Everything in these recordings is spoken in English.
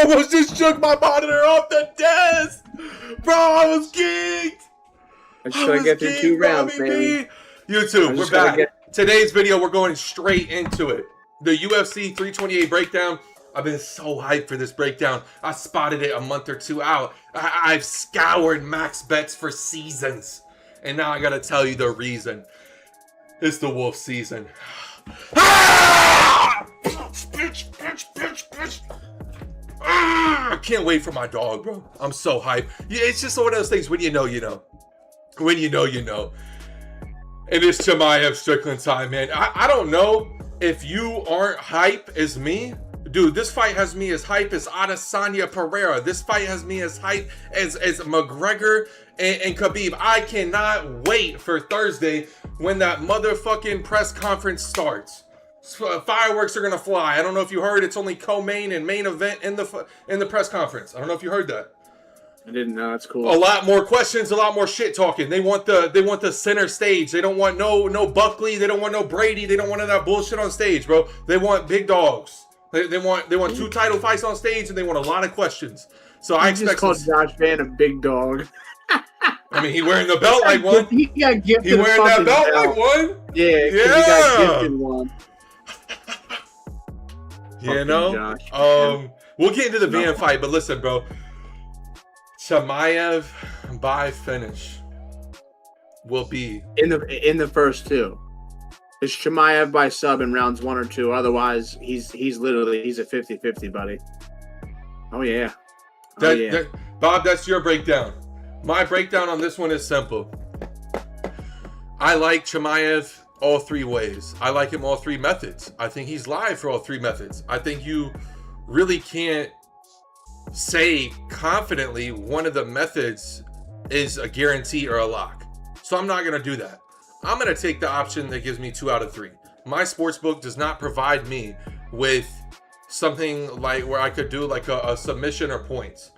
almost just shook my monitor off the desk. Bro, I was geeked. I just gotta get through 2 rounds, baby. YouTube, we're back. Today's video, we're going straight into it. The UFC 328 breakdown. I've been so hyped for this breakdown. I spotted it a month or 2 out. I've scoured max bets for seasons. And now I gotta tell you the reason. It's the wolf season. Ah! Bitch. Ah! I can't wait for my dog, bro. I'm so hyped. Yeah, it's just one of those things, when you know, you know. When you know, you know. And it's CHIMAEV Strickland time, man. I don't know if you aren't hype as me. Dude, this fight has me as hype as Adesanya Pereira. This fight has me as hype as McGregor and Khabib. I cannot wait for Thursday when that motherfucking press conference starts. Fireworks are gonna fly. I don't know if you heard. It's only co-main and main event in the press conference. I don't know if you heard that. I didn't know. That's cool. A lot more questions, a lot more shit talking. They want the center stage. They don't want no Buckley. They don't want no Brady. They don't want none of that bullshit on stage, bro. They want big dogs. They want 2 title fights on stage, and they want a lot of questions. So I expect. Just called Josh Van a big dog. I mean, he wearing the belt like one. He got gifted. He wearing that belt like one. Yeah. He got gifted one. You know. Josh, we'll get into the Van fight, but listen, bro. CHIMAEV by finish will be in the first 2. It's CHIMAEV by sub in rounds 1 or 2. Otherwise, he's literally a 50-50, buddy. Oh yeah. Bob, that's your breakdown. My breakdown on this one is simple. I like CHIMAEV all 3 ways. I like him all 3 methods. I think he's live for all 3 methods. I think you really can't say confidently one of the methods is a guarantee or a lock. So I'm not going to do that. I'm going to take the option that gives me 2 out of 3. My sportsbook does not provide me with something like where I could do like a submission or points.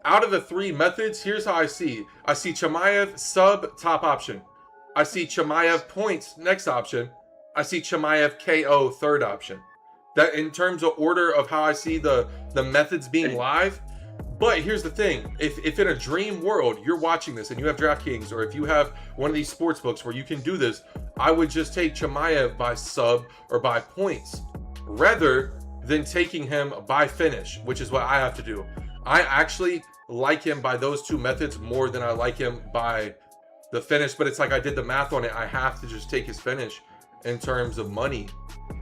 Out of the 3 methods, here's how I see. I see CHIMAEV sub top option. I see CHIMAEV points next option. I see CHIMAEV KO third option. That in terms of order of how I see the methods being live. But here's the thing, if in a dream world you're watching this and you have DraftKings, or if you have one of these sports books where you can do this, I would just take CHIMAEV by sub or by points rather than taking him by finish, which is what I have to do. I actually like him by those 2 methods more than I like him by the finish, but it's like I did the math on it. I have to just take his finish in terms of money.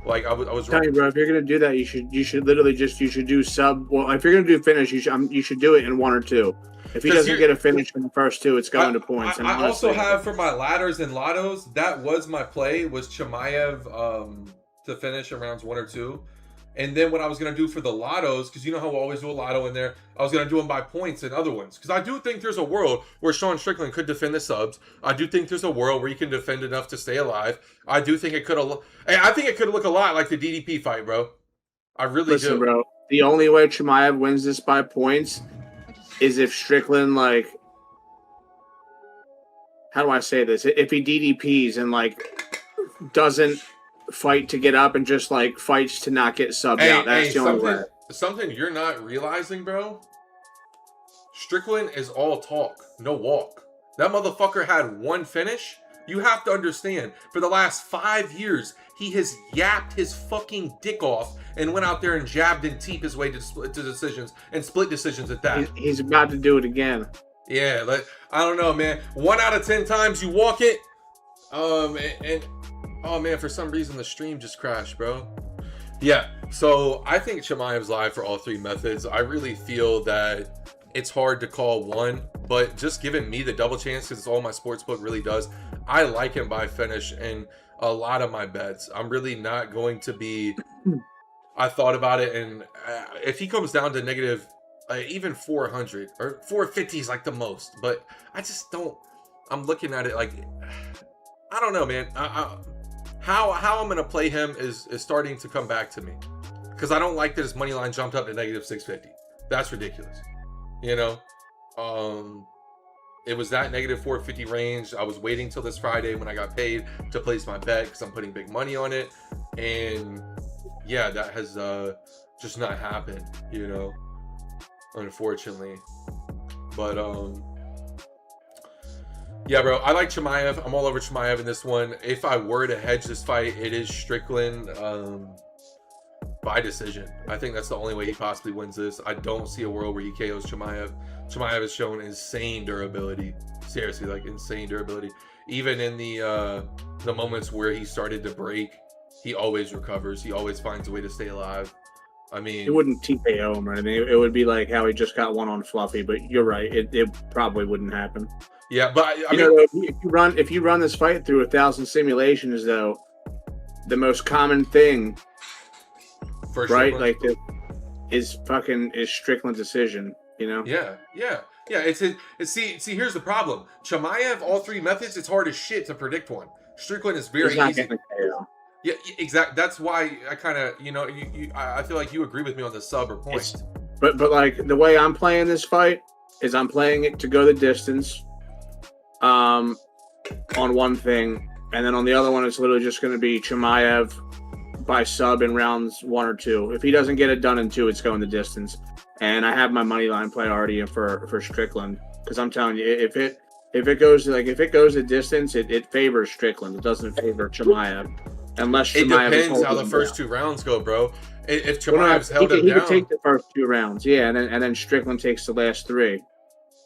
Like I was telling you, bro, if you're gonna do that, you should literally just do sub. Well, if you're gonna do finish, you should do it in 1 or 2. If he doesn't get a finish in the first 2, it's going to points. I also have for my ladders and lottos, that was my play, was CHIMAEV to finish in rounds 1 or 2. And then what I was going to do for the lottos, because you know how we always do a lotto in there, I was going to do them by points in other ones. Because I do think there's a world where Sean Strickland could defend the subs. I do think there's a world where he can defend enough to stay alive. I do think it could look a lot like the DDP fight, bro. I really do. Listen, bro, the only way CHIMAEV wins this by points is if Strickland, like, how do I say this? If he DDPs and, like, doesn't fight to get up and just like fights to not get subbed out. That's the only way. Something you're not realizing, bro. Strickland is all talk, no walk. That motherfucker had 1 finish. You have to understand, for the last 5 years, he has yapped his fucking dick off and went out there and jabbed and teeped his way to decisions and split decisions at that. He's about to do it again. Yeah, I don't know, man. 1 out of 10 times you walk it, and oh man, for some reason the stream just crashed, bro. Yeah, so I think CHIMAEV's live for all 3 methods. I really feel that it's hard to call one, but just giving me the double chance, because it's all my sportsbook really does. I like him by finish in a lot of my bets. I'm really not going to be. I thought about it, and if he comes down to negative, even 400 or 450 is like the most, but I just don't. I'm looking at it like, I don't know, man. How I'm going to play him is starting to come back to me, because I don't like that his money line jumped up to negative 650. That's ridiculous. You know, it was that negative 450 range. I was waiting till this Friday when I got paid to place my bet, because I'm putting big money on it. And yeah, that has just not happened, you know. unfortunately. But yeah, bro, I like Chimaev. I'm all over Chimaev in this one. If I were to hedge this fight, it is Strickland by decision. I think that's the only way he possibly wins this. I don't see a world where he KOs Chimaev. Chimaev has shown insane durability. Seriously, like insane durability. Even in the moments where he started to break, he always recovers. He always finds a way to stay alive. I mean, it wouldn't TKO him or anything. It would be like how he just got one on Fluffy. But you're right. It probably wouldn't happen. Yeah, but I mean, know, if you run this fight through 1,000 simulations, though, the most common thing, right, like is Strickland decision. You know? Yeah. It's see. Here's the problem. Chimaev, all three methods. It's hard as shit to predict one. Strickland is very easy. Yeah, exactly. That's why I kind of, I feel like you agree with me on the sub or point. But like the way I'm playing this fight is I'm playing it to go the distance, on one thing, and then on the other one it's literally just going to be Chimaev by sub in rounds 1 or 2. If he doesn't get it done in 2, it's going the distance. And I have my money line play already for Strickland, because I'm telling you, if it goes the distance, it favors Strickland. It doesn't favor Chimaev. Unless Chimaev, it depends how the first 2 rounds go, bro. If Chimaev's held him down, he could take the first 2 rounds, yeah, and then Strickland takes the last 3.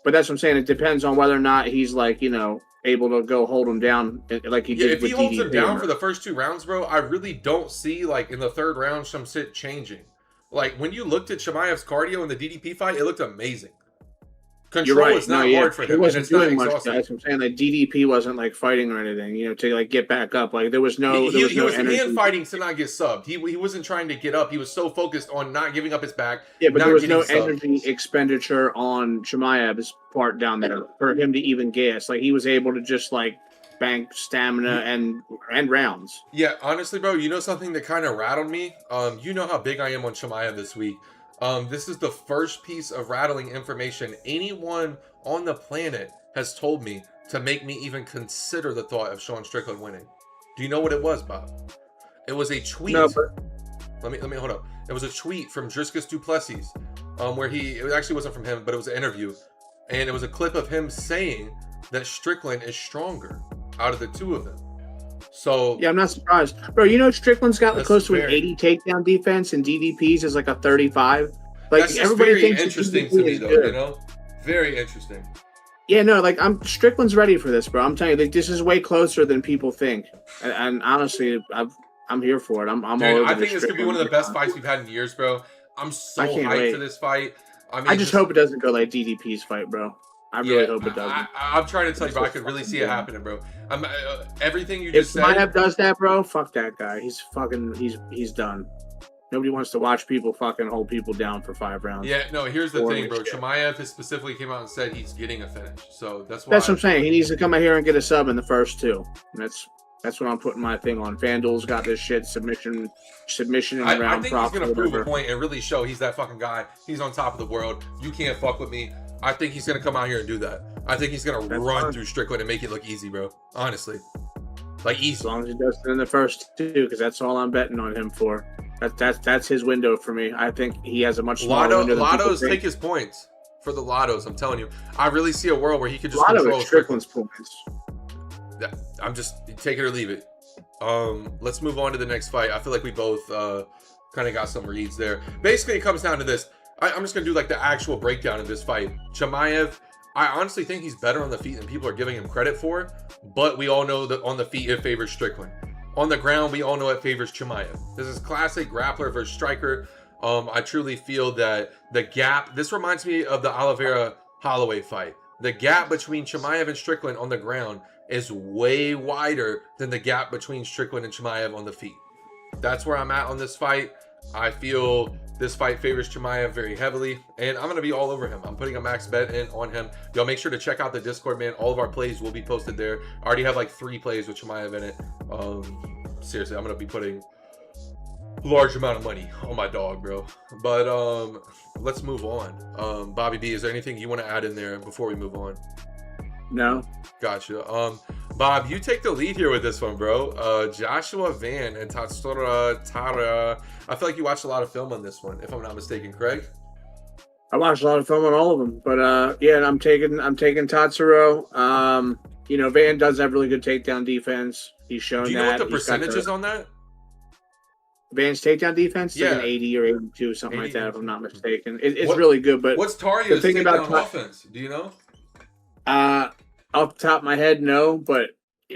But that's what I'm saying. It depends on whether or not he's able to go hold him down like he did. If with he holds DDP him down for the first 2 rounds, bro, I really don't see in the 3rd round some shit changing. Like when you looked at Chimaev's cardio in the DDP fight, it looked amazing. Control is not hard for him. He wasn't doing much. That's what I'm saying. Like DDP wasn't fighting or anything, to get back up. Like there was no. He was hand fighting to not get subbed. He wasn't trying to get up. He was so focused on not giving up his back. Yeah, but there was no energy expenditure on Chimaev's part down there for him to even gas. Like he was able to just bank stamina and rounds. Yeah, honestly, bro, something that kind of rattled me. You know how big I am on Chimaev this week. This is the first piece of rattling information anyone on the planet has told me to make me even consider the thought of Sean Strickland winning. Do you know what it was, Bob? It was a tweet. No, but... Let me hold up. It was a tweet from Driscus Duplessis, where it actually wasn't from him, but it was an interview, and it was a clip of him saying that Strickland is stronger out of the 2 of them. So yeah, I'm not surprised, bro. Strickland's got close to an 80 takedown defense, and DDP's is like a 35. That's everybody very interesting to me, though. Very interesting. Yeah, no, Strickland's ready for this, bro. I'm telling you, this is way closer than people think, and honestly, I'm here for it. I'm all over. I think this could be one of the best fights we've had in years, bro. I'm so hyped for this fight. I just hope it doesn't go like DDP's fight, bro. I really hope it doesn't. I'm trying to tell you, bro. I could really see it happening, bro. Everything you just said. If Chimaev does that, bro, fuck that guy. He's done. Nobody wants to watch people fucking hold people down for 5 rounds. Yeah, no. Here's the thing, bro. Chimaev has specifically came out and said he's getting a finish, so that's why. That's what I'm saying. He needs to come out here and get a sub in the first 2. And that's what I'm putting my thing on. FanDuel's got this shit submission in round. I think he's gonna prove a point and really show he's that fucking guy. He's on top of the world. You can't fuck with me. I think he's going to come out here and do that. I think he's going to run through Strickland and make it look easy, bro. Honestly. Easy. As long as he does it in the first 2, because that's all I'm betting on him for. That's his window for me. I think he has a much smaller window than Lottos take his points for the Lottos. I'm telling you. I really see a world where he could just control Strickland's points. I'm just take it or leave it. Let's move on to the next fight. I feel like we both kind of got some reads there. Basically, it comes down to this. I'm just going to do the actual breakdown of this fight. Chimaev, I honestly think he's better on the feet than people are giving him credit for, but we all know that on the feet it favors Strickland. On the ground, we all know it favors Chimaev. This is classic grappler versus striker. I truly feel that the gap, this reminds me of the Oliveira-Holloway fight. The gap between Chimaev and Strickland on the ground is way wider than the gap between Strickland and Chimaev on the feet. That's where I'm at on this fight. I feel this fight favors Chimaev very heavily, and I'm going to be all over him. I'm putting a max bet in on him. Y'all make sure to check out the Discord, man. All of our plays will be posted there. I already have 3 plays with Chimaev in it. Seriously, I'm going to be putting a large amount of money on my dog, bro. But let's move on. Bobby B, is there anything you want to add in there before we move on? No. Gotcha. Bob, you take the lead here with this one, bro. Joshua Van and Tatsura Tara. I feel like you watched a lot of film on this one, if I'm not mistaken, Craig. I watched a lot of film on all of them, but yeah, I'm taking Tatsuro. Van does have really good takedown defense. He's shown that. Do you know what the He's got percentage is on that? Van's takedown defense is like an 80 or 82, something 80, like that, if I'm not mistaken. It's really good. But what's Tarya's thing takedown about offense? Do you know? off the top of my head, no. But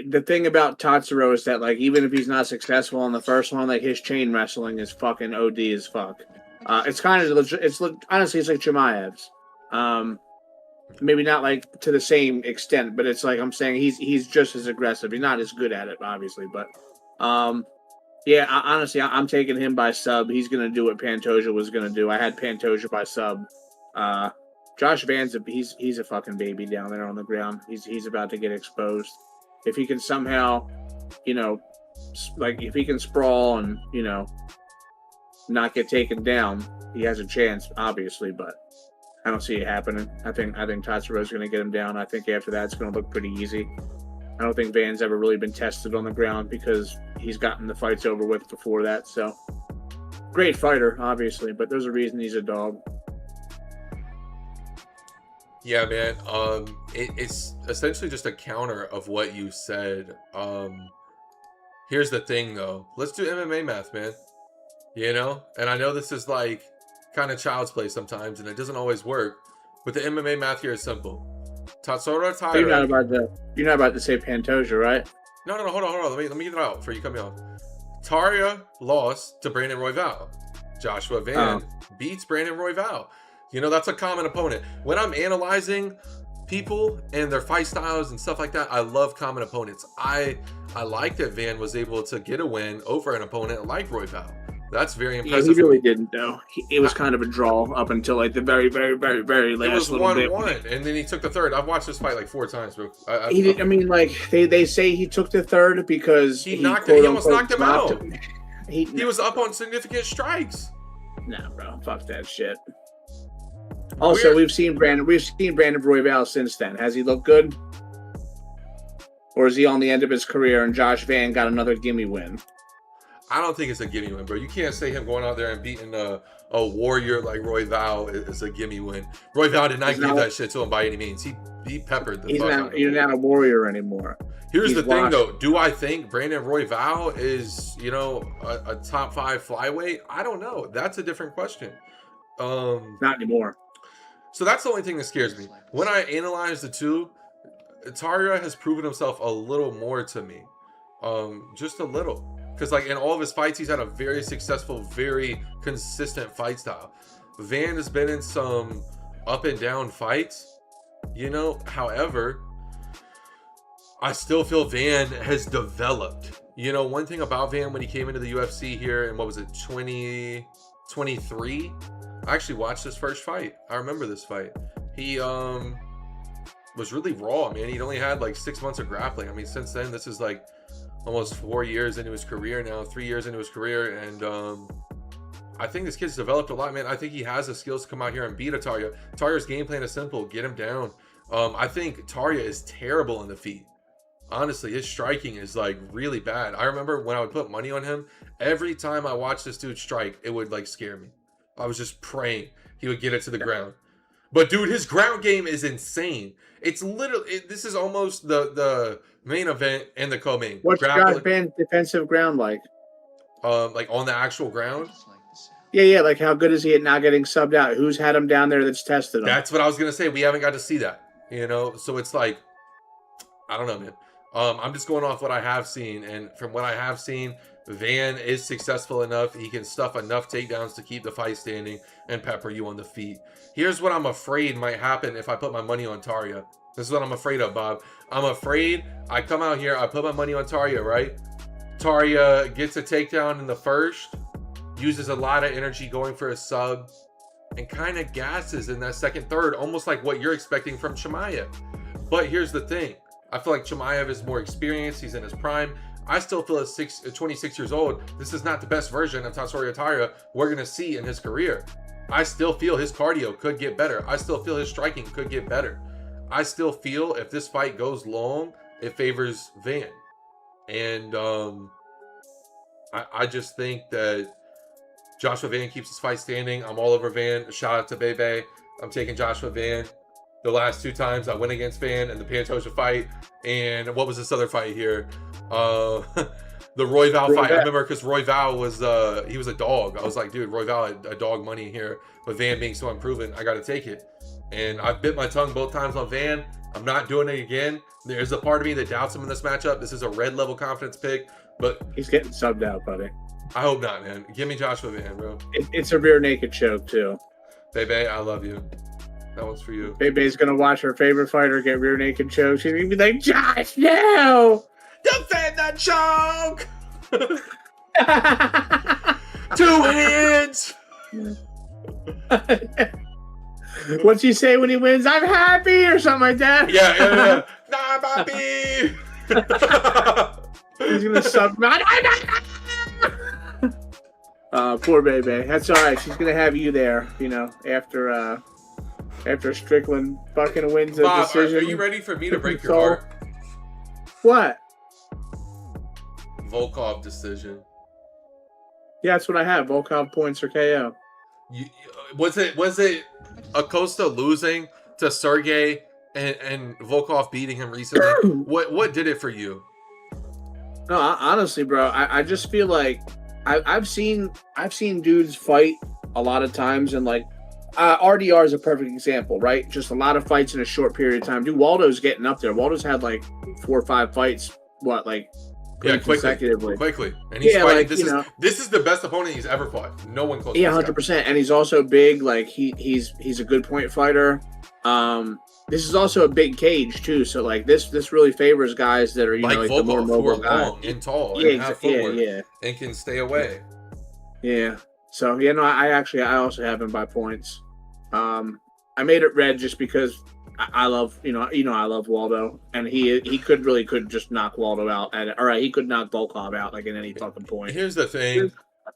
the thing about Tatsuro is that, like, even if he's not successful on the first one, like, his chain wrestling is fucking OD as fuck. It's kind of honestly, it's like Chimaev's. Maybe not like to the same extent, but it's like I'm saying he's just as aggressive. He's not as good at it, obviously, but yeah. Honestly, I'm taking him by sub. He's gonna do what Pantoja was gonna do. I had Pantoja by sub. Josh Van's he's a fucking baby down there on the ground. He's about to get exposed. If he can somehow, if he can sprawl and not get taken down, he has a chance, obviously, but I don't see it happening. I think Tatsuro's going to get him down. I think after that, it's going to look pretty easy. I don't think Van's ever really been tested on the ground because he's gotten the fights over with before that. So, great fighter, obviously, but there's a reason he's a dog. Yeah, man. It's essentially just a counter of what you said. Here's the thing, though. Let's do MMA math, man. And I know this is like kind of child's play sometimes, and it doesn't always work. But the MMA math here is simple. Tatsuro Taira. You're not about to say Pantoja, right? No. Hold on. Let me get it out before you cut me off. Taria lost to Brandon Royval. Joshua Van beats Brandon Royval. That's a common opponent. When I'm analyzing people and their fight styles and stuff like that, I love common opponents. I like that Van was able to get a win over an opponent like Royval. That's very impressive. Yeah, he really didn't, though. It was kind of a draw up until like the very, very, very, very last little bit. It was 1-1, and then he took the third. I've watched this fight like 4 times, bro. He did. I mean, like they say he took the third because he almost knocked him out. He was up on significant strikes. Nah, bro, fuck that shit. Also, we've seen Brandon Royval since then. Has he looked good? Or is he on the end of his career and Josh Van got another gimme win? I don't think it's a gimme win, bro. You can't say him going out there and beating a warrior like Royval is a gimme win. Royval did not give that shit to him by any means. He peppered the fuck out of him. He's not a warrior anymore. Here's the thing, though. Do I think Brandon Royval is, a top 5 flyweight? I don't know. That's a different question. Not anymore. So that's the only thing that scares me. When I analyze the two, Taria has proven himself a little more to me. Just a little. Because, like, in all of his fights, he's had a very successful, very consistent fight style. Van has been in some up and down fights, However, I still feel Van has developed. One thing about Van when he came into the UFC here in, 2023? I actually watched his first fight. I remember this fight. He was really raw, man. He'd only had like 6 months of grappling. I mean, since then, this is like almost 4 years into his career now, 3 years into his career, and I think this kid's developed a lot, man. I think he has the skills to come out here and beat a Taria. Taria's game plan is simple: get him down. I think Taria is terrible in the feet. Honestly, his striking is like really bad. I remember when I would put money on him, every time I watched this dude strike, it would like scare me. I was just praying he would get it to the ground. But dude, his ground game is insane. It's literally, this is almost the main event and the co-main. What's Josh Van's defensive ground like? Like on the actual ground? Yeah. Like how good is he at not getting subbed out? Who's had him down there that's tested him? That's what I was gonna say. We haven't got to see that. So it's like, I don't know, man. I'm just going off what I have seen, and from what I have seen, Van is successful enough. He can stuff enough takedowns to keep the fight standing and pepper you on the feet. Here's what I'm afraid might happen if I put my money on Taria. This is what I'm afraid of, Bob. I'm afraid I come out here, I put my money on Taria, right? Taria gets a takedown in the first, uses a lot of energy going for a sub, and kind of gasses in that second, third, almost like what you're expecting from CHIMAEV. But here's the thing. I feel like CHIMAEV is more experienced. He's in his prime. I still feel at 26 years old, this is not the best version of Tatsuro Taira we're going to see in his career. I still feel his cardio could get better. I still feel his striking could get better. I still feel if this fight goes long, it favors Van. And I just think that Joshua Van keeps his fight standing. I'm all over Van. Shout out to Bebe. I'm taking Joshua Van. The last 2 times I went against Van in the Pantoja fight, and what was this other fight here? The Royval fight. I remember because Royval was he was a dog. I was like, dude, Royval had a dog money here, but Van being so unproven, I got to take it. And I bit my tongue both times on Van. I'm not doing it again. There's a part of me that doubts him in this matchup. This is a red level confidence pick, but he's getting subbed out, buddy. I hope not, man. Give me Joshua Van, bro. It's a rear naked choke too. Bebe, I love you. That one's for you. Bebe's gonna watch her favorite fighter get rear naked choked. She's gonna be like, Josh, no! Defend that choke! 2 hands! What's he say when he wins? I'm happy or something like that. Yeah. Nah, Bobby! He's gonna sub. Poor Bebe. That's all right. She's gonna have you there. You know, after Strickland fucking wins the Bob, decision. are you ready for me to break your heart? What? Volkov decision. Yeah, that's what I have. Volkov points or KO. Was it Acosta losing to Sergey and Volkov beating him recently? What did it for you? No, honestly, bro, I just feel like I've seen dudes fight a lot of times, and like RDR is a perfect example, right? Just a lot of fights in a short period of time. Dude, Waldo's getting up there. Waldo's had like 4 or 5 fights. Consecutively. And he's fighting. This is the best opponent he's ever fought. No one close. Yeah, 100%. And he's also big. Like he's a good point fighter. This is also a big cage too. So like this really favors guys that are like the more mobile guys, long and tall, yeah, and have footwork, yeah, and can stay away. Yeah. So I also have him by points. I made it red just because I love I love Waldo, and he could just knock Waldo out, he could knock Volkov out like at any fucking point. Here's the thing: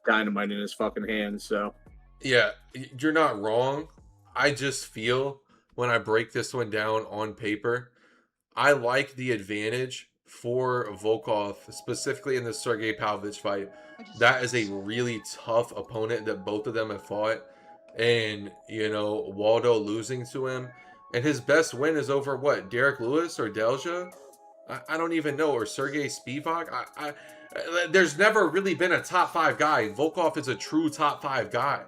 dynamite in his fucking hands. So yeah, you're not wrong. I just feel when I break this one down on paper, I like the advantage for Volkov, specifically in the Sergey Pavlovich fight. That is a really tough opponent that both of them have fought, and Waldo losing to him. And his best win is over what? Derek Lewis or Delja? I don't even know. Or Sergey Spivak? There's never really been a top 5 guy. Volkov is a true top 5 guy.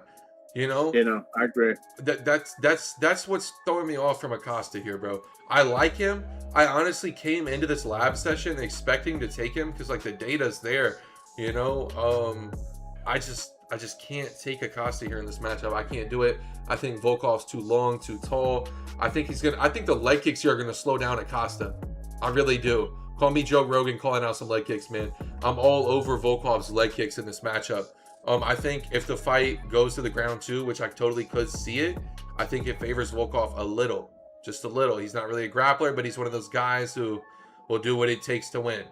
I agree. That's what's throwing me off from Acosta here, bro. I like him. I honestly came into this lab session expecting to take him because like the data's there. I just can't take Acosta here in this matchup. I can't do it. I think Volkov's too long, too tall. I think the leg kicks here are gonna slow down Acosta. I really do. Call me Joe Rogan calling out some leg kicks, man. I'm all over Volkov's leg kicks in this matchup. I think if the fight goes to the ground too, which I totally could see it, I think it favors Volkov a little, just a little. He's not really a grappler, but he's one of those guys who will do what it takes to win.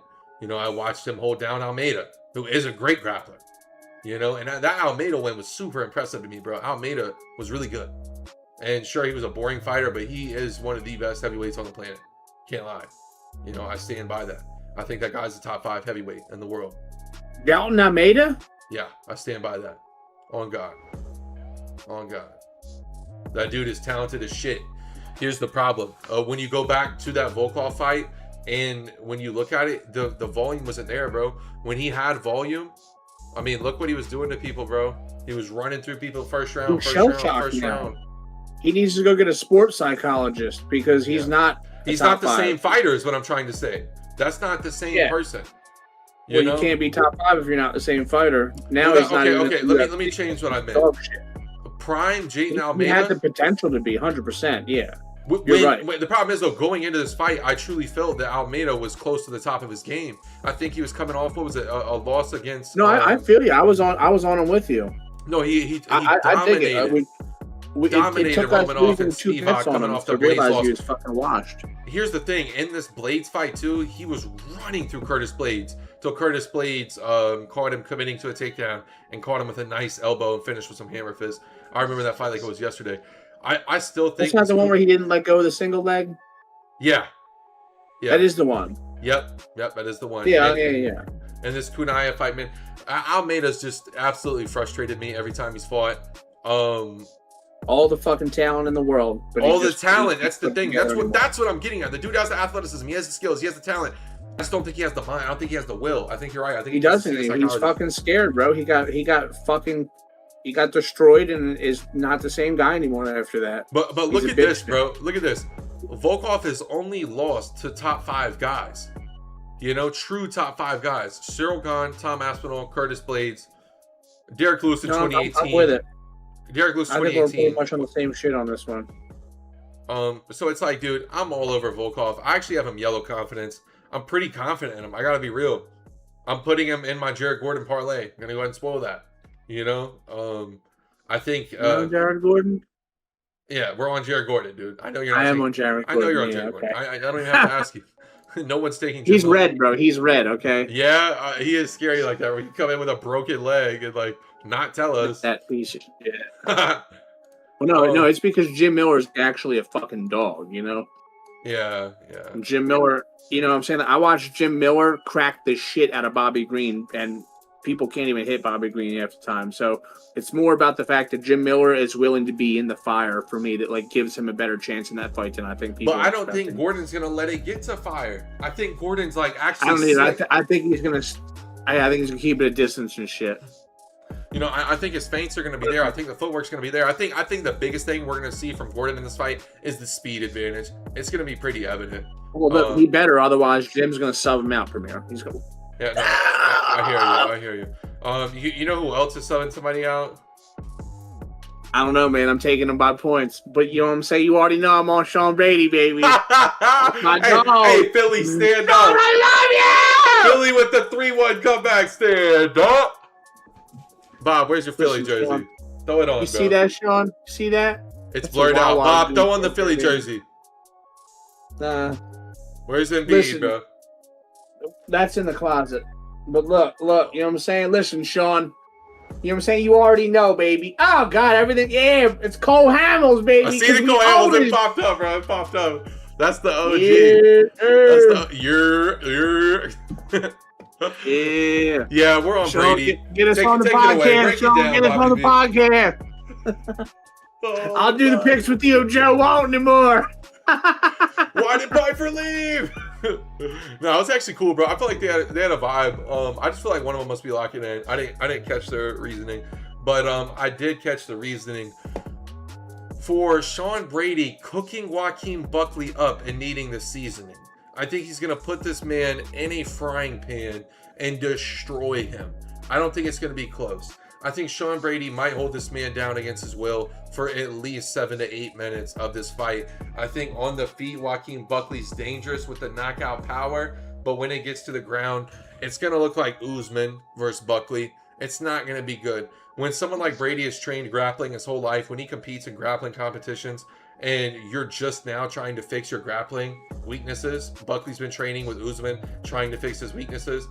I watched him hold down Almeida, who is a great grappler. And that Almeida win was super impressive to me, bro. Almeida was really good. And sure, he was a boring fighter, but he is one of the best heavyweights on the planet. Can't lie. I stand by that. I think that guy's the top 5 heavyweight in the world. Dalton Almeida? Yeah, I stand by that. On God. On God. That dude is talented as shit. Here's the problem. When you go back to that Volkov fight, and when you look at it, the volume wasn't there, bro. When he had volume, I mean, look what he was doing to people, bro. He was running through people first round. He needs to go get a sports psychologist because he's not. He's not the same fighter, is what I'm trying to say. That's not the same person. You can't be top 5 if you're not the same fighter. Now he's not. Okay. Let me change what I meant. Prime Jayden Almeida. He had the potential to be 100%. Yeah. You're right. The problem is though, going into this fight, I truly felt that Almeida was close to the top of his game. I think he was coming off. What was it? A loss against? No, I feel you. I was on him with you. No, he dominated. I dig it. Dominated Romanov and Spivak coming off the Blades loss. He was fucking washed. Here's the thing: in this Blades fight too, he was running through Curtis Blades till Curtis Blades caught him committing to a takedown and caught him with a nice elbow and finished with some hammer fist. I remember that fight like it was yesterday. I still think that's not the one where he didn't let go of the single leg. Yeah. That is the one. Yep, that is the one. Yeah. And this Kunaya fight, man, Almeida's just absolutely frustrated me every time he's fought. All the fucking talent in the world. But all the talent. That's the thing. That's what I'm getting at. The dude has the athleticism. He has the skills. He has the talent. I just don't think he has the mind. I don't think he has the will. I think you're right. I think he doesn't. He's fucking scared, bro. He got destroyed and is not the same guy anymore after that. But look at this, bro. Look at this. Volkov has only lost to top 5 guys. You know, true top 5 guys. Cyril Gahn, Tom Aspinall, Curtis Blades, Derek Lewis in 2018. I'm with it. Derek Lewis I think 2018. we're pretty much on the same shit on this one. So it's like, dude, I'm all over Volkov. I actually have him yellow confidence. I'm pretty confident in him. I gotta be real. I'm putting him in my Jared Gordon parlay. I'm gonna go ahead and spoil that. You know, I think Jared Gordon. Yeah, we're on Jared Gordon, dude. I know you're. I am on Jared Gordon. I know you're on Jared Gordon. I don't even have to ask you. No one's taking. He's red, bro. He's red. Okay. Yeah, he is scary like that. Where you come in with a broken leg and like not tell us. That piece of shit. Well, no, it's because Jim Miller is actually a fucking dog. You know. Yeah. Jim Miller. You know what I'm saying? I watched Jim Miller crack the shit out of Bobby Green, and people can't even hit Bobby Green half the time. So it's more about the fact that Jim Miller is willing to be in the fire for me that like gives him a better chance in that fight than I think people. But I don't think Gordon's gonna let it get to fire. I think Gordon's like actually. I think he's gonna. I think he's gonna keep it a distance and shit. You know, I think his feints are going to be there. I think the footwork's going to be there. I think the biggest thing we're going to see from Gordon in this fight is the speed advantage. It's going to be pretty evident. Well, but he better. Otherwise, Jim's going to sub him out, Premier. He's going. Yeah, no, I hear you. You know who else is subbing somebody out? I don't know, man. I'm taking him by points, but you know what I'm saying. You already know I'm on Sean Brady, baby. My dog. Hey, Philly, stand up! I love you. Philly with the 3-1 comeback, stand up. Bob, where's your Philly jersey? Sean, throw it on, you see that, Sean? You see that? It's blurred out. Bob, throw on the Philly jersey. Where's Embiid, bro? That's in the closet. But look, you know what I'm saying? Listen, Sean. You know what I'm saying? You already know, baby. Oh, God, everything. Yeah, it's Cole Hamels, baby. I see the Cole Hamels. It popped up, bro. It popped up. That's the OG. Yeah. Yeah. Yeah, we're on Sean, Brady. Get us on the podcast, Sean. Get us on the podcast. I'll do the picks with you, Joe. Won't anymore. Why did Piper leave? No, it's actually cool, bro. I feel like they had a vibe. I just feel like one of them must be locking in. I didn't catch their reasoning, but I did catch the reasoning for Sean Brady cooking Joaquin Buckley up and needing the seasoning. I think he's going to put this man in a frying pan and destroy him. I don't think it's going to be close. I think Sean Brady might hold this man down against his will for at least 7 to 8 minutes of this fight. I think on the feet, Joaquin Buckley's dangerous with the knockout power, but when it gets to the ground, it's going to look like Usman versus Buckley. It's not going to be good. When someone like Brady has trained grappling his whole life, when he competes in grappling competitions, and you're just now trying to fix your grappling weaknesses. Buckley's been training with Usman, trying to fix his weaknesses.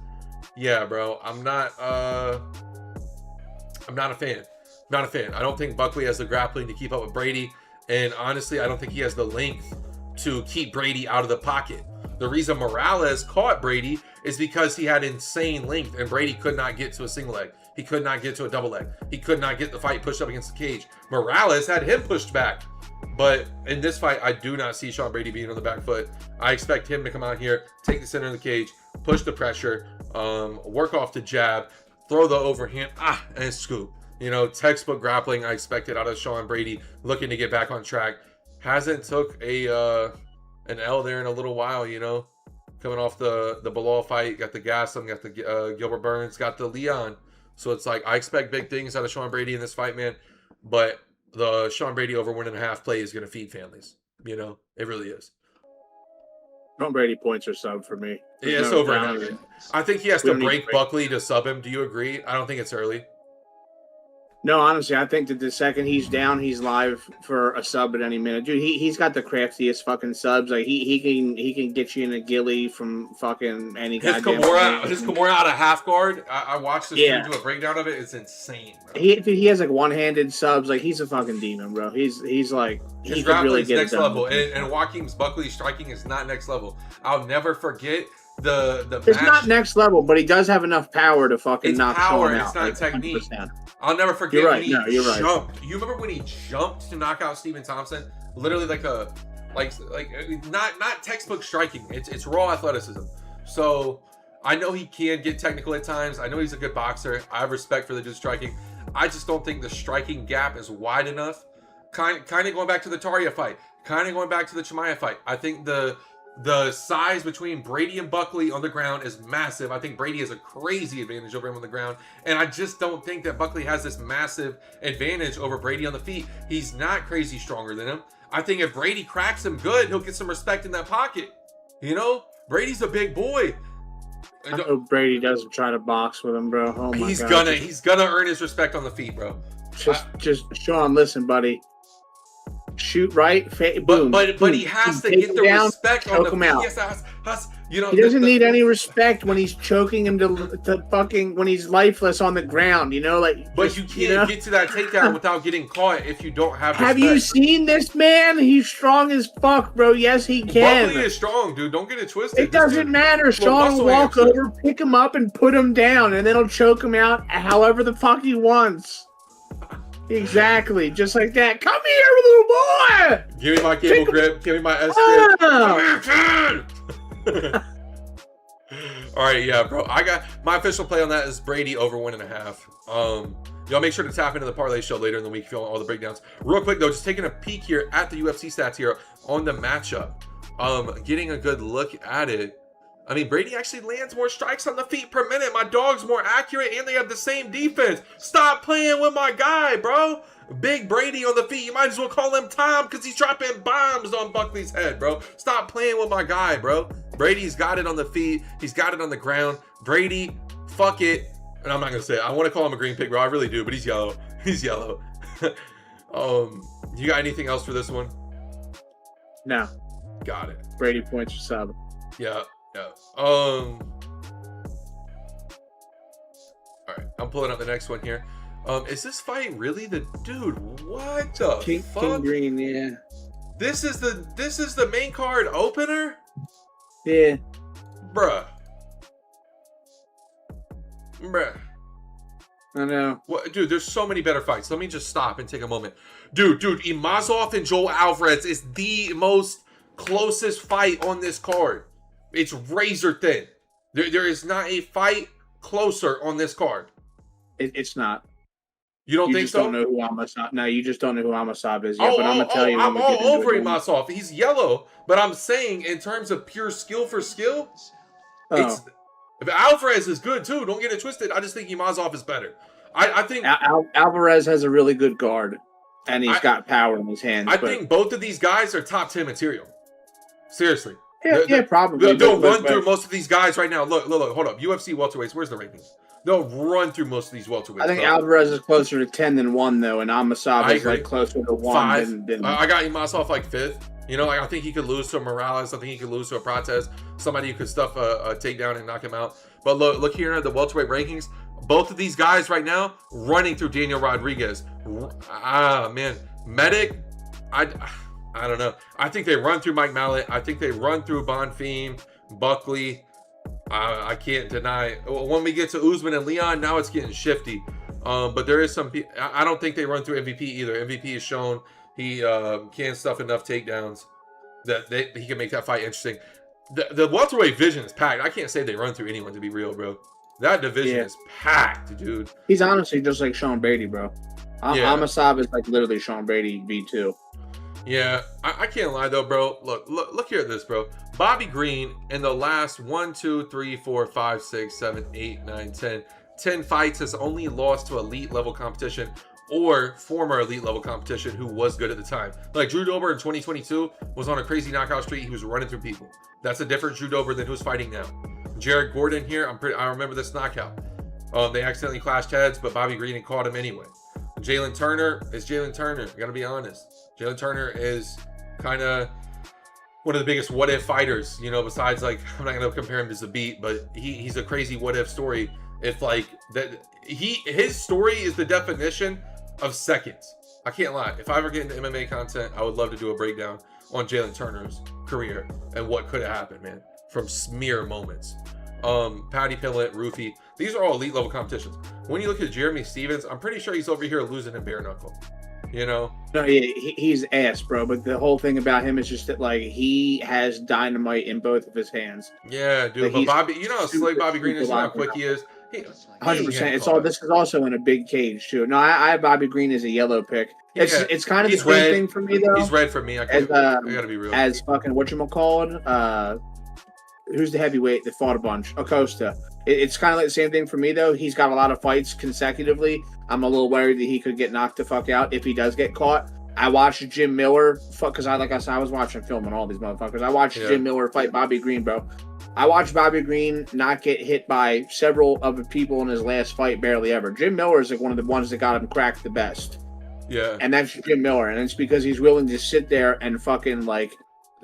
Yeah, bro, I'm not a fan. Not a fan. I don't think Buckley has the grappling to keep up with Brady, and honestly, I don't think he has the length to keep Brady out of the pocket. The reason Morales caught Brady is because he had insane length, and Brady could not get to a single leg. He could not get to a double leg. He could not get the fight pushed up against the cage. Morales had him pushed back. But in this fight, I do not see Sean Brady being on the back foot. I expect him to come out here, take the center of the cage, push the pressure, work off the jab, throw the overhand, and scoop. You know, textbook grappling I expected out of Sean Brady, looking to get back on track. Hasn't took an L there in a little while, you know. Coming off the Bilal fight, got the Gaslam, got the Gilbert Burns, got the Leon. So it's like, I expect big things out of Sean Brady in this fight, man. But the Sean Brady over 1.5 play is going to feed families. You know, it really is. Sean Brady points are sub for me. Yeah, it's over now. I think he has to break Buckley to sub him. Do you agree? I don't think it's early. No, honestly, I think that the second he's down, he's live for a sub at any minute. Dude, he's got the craftiest fucking subs. Like he can get you in a ghillie from fucking any goddamn. His Kimura out of half guard. I watched this dude do a breakdown of it. It's insane, bro. He has like one-handed subs. Like he's a fucking demon, bro. He's like his grappling's really next level. And Joaquin Buckley's striking is not next level. I'll never forget It's not next level, but he does have enough power to fucking knock Sean out. It's not like, technique. 100%. I'll never forget You're right. when he No, you're right. jumped. You remember when he jumped to knock out Stephen Thompson? Literally like not textbook striking. It's raw athleticism. So I know he can get technical at times. I know he's a good boxer. I have respect for the dude striking. I just don't think the striking gap is wide enough. Kind of going back to the Taria fight. Kind of going back to the CHIMAEV fight. I think the size between Brady and Buckley on the ground is massive. I think Brady has a crazy advantage over him on the ground. And I just don't think that Buckley has this massive advantage over Brady on the feet. He's not crazy stronger than him. I think if Brady cracks him good, he'll get some respect in that pocket. You know? Brady's a big boy. I hope Brady doesn't try to box with him, bro. Oh my God. He's gonna earn his respect on the feet, bro. Just Sean, listen, buddy. Shoot right, boom. But he has to get the respect on the feet. Yes, he doesn't need any respect when he's choking him to fucking when he's lifeless on the ground. You know, like. But you can't get to that takedown without getting caught if you don't have respect. Have you seen this man? He's strong as fuck, bro. Yes, he can. Buckley is strong, dude. Don't get it twisted. It doesn't matter. Sean will walk over, pick him up, and put him down, and then he'll choke him out however the fuck he wants. Exactly, just like that. Come here, little boy. Give me my cable grip. Give me my S grip. All right, yeah, bro. I got my official play on that is Brady over 1.5. Y'all make sure to tap into the parlay show later in the week if you want all the breakdowns. Real quick though, just taking a peek here at the UFC stats here on the matchup. Getting a good look at it. I mean, Brady actually lands more strikes on the feet per minute. My dog's more accurate, and they have the same defense. Stop playing with my guy, bro. Big Brady on the feet. You might as well call him Tom because he's dropping bombs on Buckley's head, bro. Stop playing with my guy, bro. Brady's got it on the feet. He's got it on the ground. Brady, fuck it. And I'm not going to say it. I want to call him a green pig, bro. I really do, but he's yellow. He's yellow. You got anything else for this one? No. Got it. Brady points for sub. Yeah. Yeah. All right. I'm pulling up the next one here. Is this fight really the dude? What the fuck? King Green, yeah. This is the main card opener? Yeah. Bruh. I know. What, dude, there's so many better fights. Let me just stop and take a moment. Dude, Imazov and Joel Alvarez is the most closest fight on this card. It's razor thin. There is not a fight closer on this card. It's not. You don't think so? Don't know who Amasov. No, you just don't know who Amasov is yet. But I'm gonna tell you. I'm all over Imazov. He's yellow, but I'm saying in terms of pure skill for skill, if Alvarez is good too. Don't get it twisted. I just think Imazov is better. I think Alvarez has a really good guard, and he's got power in his hands. I think both of these guys are top 10 material. Seriously. Yeah, probably. They'll run through most of these guys right now. Look, hold up. UFC welterweights, where's the rankings? They'll run through most of these welterweights. I think Alvarez is closer to 10 than 1, though, and Amasov is like closer to 1 than I got Imazov like 5th. You know, like I think he could lose to Morales. I think he could lose to a Prates. Somebody who could stuff a takedown and knock him out. But look here at the welterweight rankings. Both of these guys right now running through Daniel Rodriguez. Man. Medic, I don't know. I think they run through Mike Mallet. I think they run through Bonfim, Buckley. I can't deny. When we get to Usman and Leon, now it's getting shifty. But there is some. I don't think they run through MVP either. MVP has shown he can stuff enough takedowns that he can make that fight interesting. The welterweight division is packed. I can't say they run through anyone, to be real, bro. That division is packed, dude. He's honestly just like Sean Brady, bro. Amasov is like literally Sean Brady V2. Yeah, I can't lie though, bro. Look here at this, bro. Bobby Green in the last 1, 2, 3, 4, 5, 6, 7, 8, 9, 10 fights has only lost to elite level competition or former elite level competition who was good at the time. Like Drew Dober in 2022 was on a crazy knockout streak. He was running through people. That's a different Drew Dober than who's fighting now. Jared Gordon here, I remember this knockout. They accidentally clashed heads, but Bobby Green caught him anyway. Jalen Turner is Jalen Turner. I gotta be honest. Jalen Turner is kind of one of the biggest what if fighters, you know, besides like, I'm not going to compare him to Zabit, but he's a crazy what if story. If like that, his story is the definition of seconds. I can't lie. If I ever get into MMA content, I would love to do a breakdown on Jalen Turner's career and what could have happened, man. from smear moments. Patty Pillett, Roofy, these are all elite level competitions. When you look at Jeremy Stevens, I'm pretty sure he's over here losing in bare knuckle. You know? No, he's ass, bro. But the whole thing about him is just that, like, he has dynamite in both of his hands. Yeah, dude. Like, but he's Bobby, you know how slick Bobby Green is, you know how quick he is. 100%. It's all. This is also in a big cage too. No, I have Bobby Green as a yellow pick. It's kind of the same thing for me though. He's red for me. I gotta be real. As fucking whatchamacallit, who's the heavyweight that fought a bunch? Acosta. It's kind of like the same thing for me though. He's got a lot of fights consecutively. I'm a little worried that he could get knocked the fuck out if he does get caught. I watched Jim Miller because like I said, I was watching film on all these motherfuckers. I watched Jim Miller fight Bobby Green, bro. I watched Bobby Green not get hit by several of the people in his last fight, barely ever. Jim Miller is like one of the ones that got him cracked the best. Yeah. And that's Jim Miller. And it's because he's willing to sit there and fucking like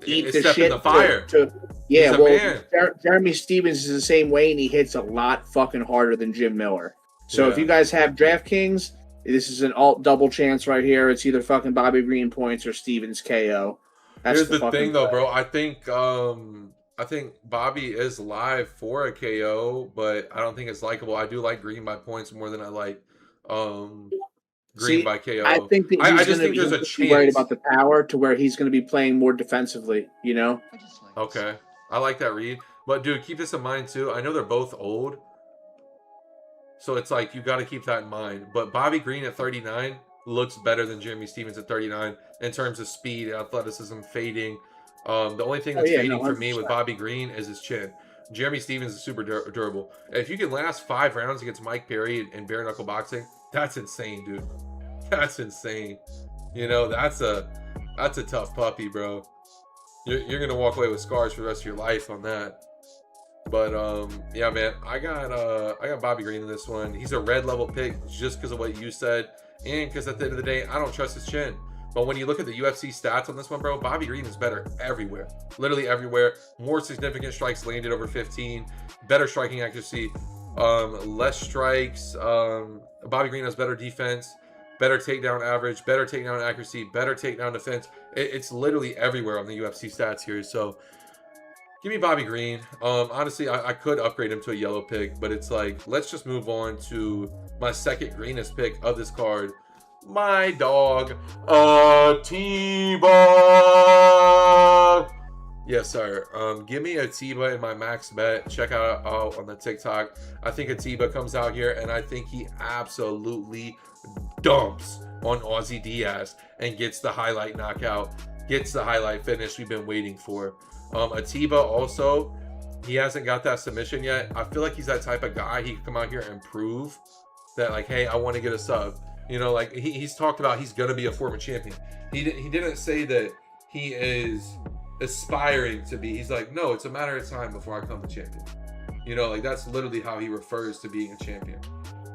eat the shit. In the fire. Jeremy Stevens is the same way, and he hits a lot fucking harder than Jim Miller. So if you guys have DraftKings, this is an alt double chance right here. It's either fucking Bobby Green points or Stevens KO. Here's the thing though, bro. I think Bobby is live for a KO, but I don't think it's likable. I do like Green by points more than I like Green by KO. I think that I just think there's a chance. Worried about the power to where he's going to be playing more defensively, you know? Okay. I like that read. But, dude, keep this in mind, too. I know they're both old. So it's like you got to keep that in mind. But Bobby Green at 39 looks better than Jeremy Stevens at 39 in terms of speed, athleticism, fading. The only thing that's fading for me with Bobby Green is his chin. Jeremy Stevens is super durable. If you can last 5 rounds against Mike Perry in bare knuckle boxing, that's insane, dude. That's insane. You know, that's a tough puppy, bro. You're gonna walk away with scars for the rest of your life on that. But yeah, man, I got Bobby Green in this one. He's a red level pick just because of what you said, and because at the end of the day, I don't trust his chin. But when you look at the UFC stats on this one, bro, Bobby Green is better everywhere. Literally everywhere. More significant strikes landed over 15. Better striking accuracy. Less strikes. Bobby Green has better defense. Better takedown average. Better takedown accuracy. Better takedown defense. It's literally everywhere on the UFC stats here. So give me Bobby Green. Honestly, I could upgrade him to a yellow pick. But it's like, let's just move on to my second greenest pick of this card. My dog, Atiba. Yes, sir. Give me Atiba in my max bet. Check out on the TikTok. I think Atiba comes out here, and I think he absolutely dumps on Aussie Diaz and gets the highlight knockout, gets the highlight finish we've been waiting for. Atiba also, he hasn't got that submission yet. I feel like he's that type of guy. He can come out here and prove that, like, hey, I want to get a sub. You know, like he's talked about he's going to be a former champion. He didn't say that he is aspiring to be. He's like, no, it's a matter of time before I become a champion. You know, like that's literally how he refers to being a champion.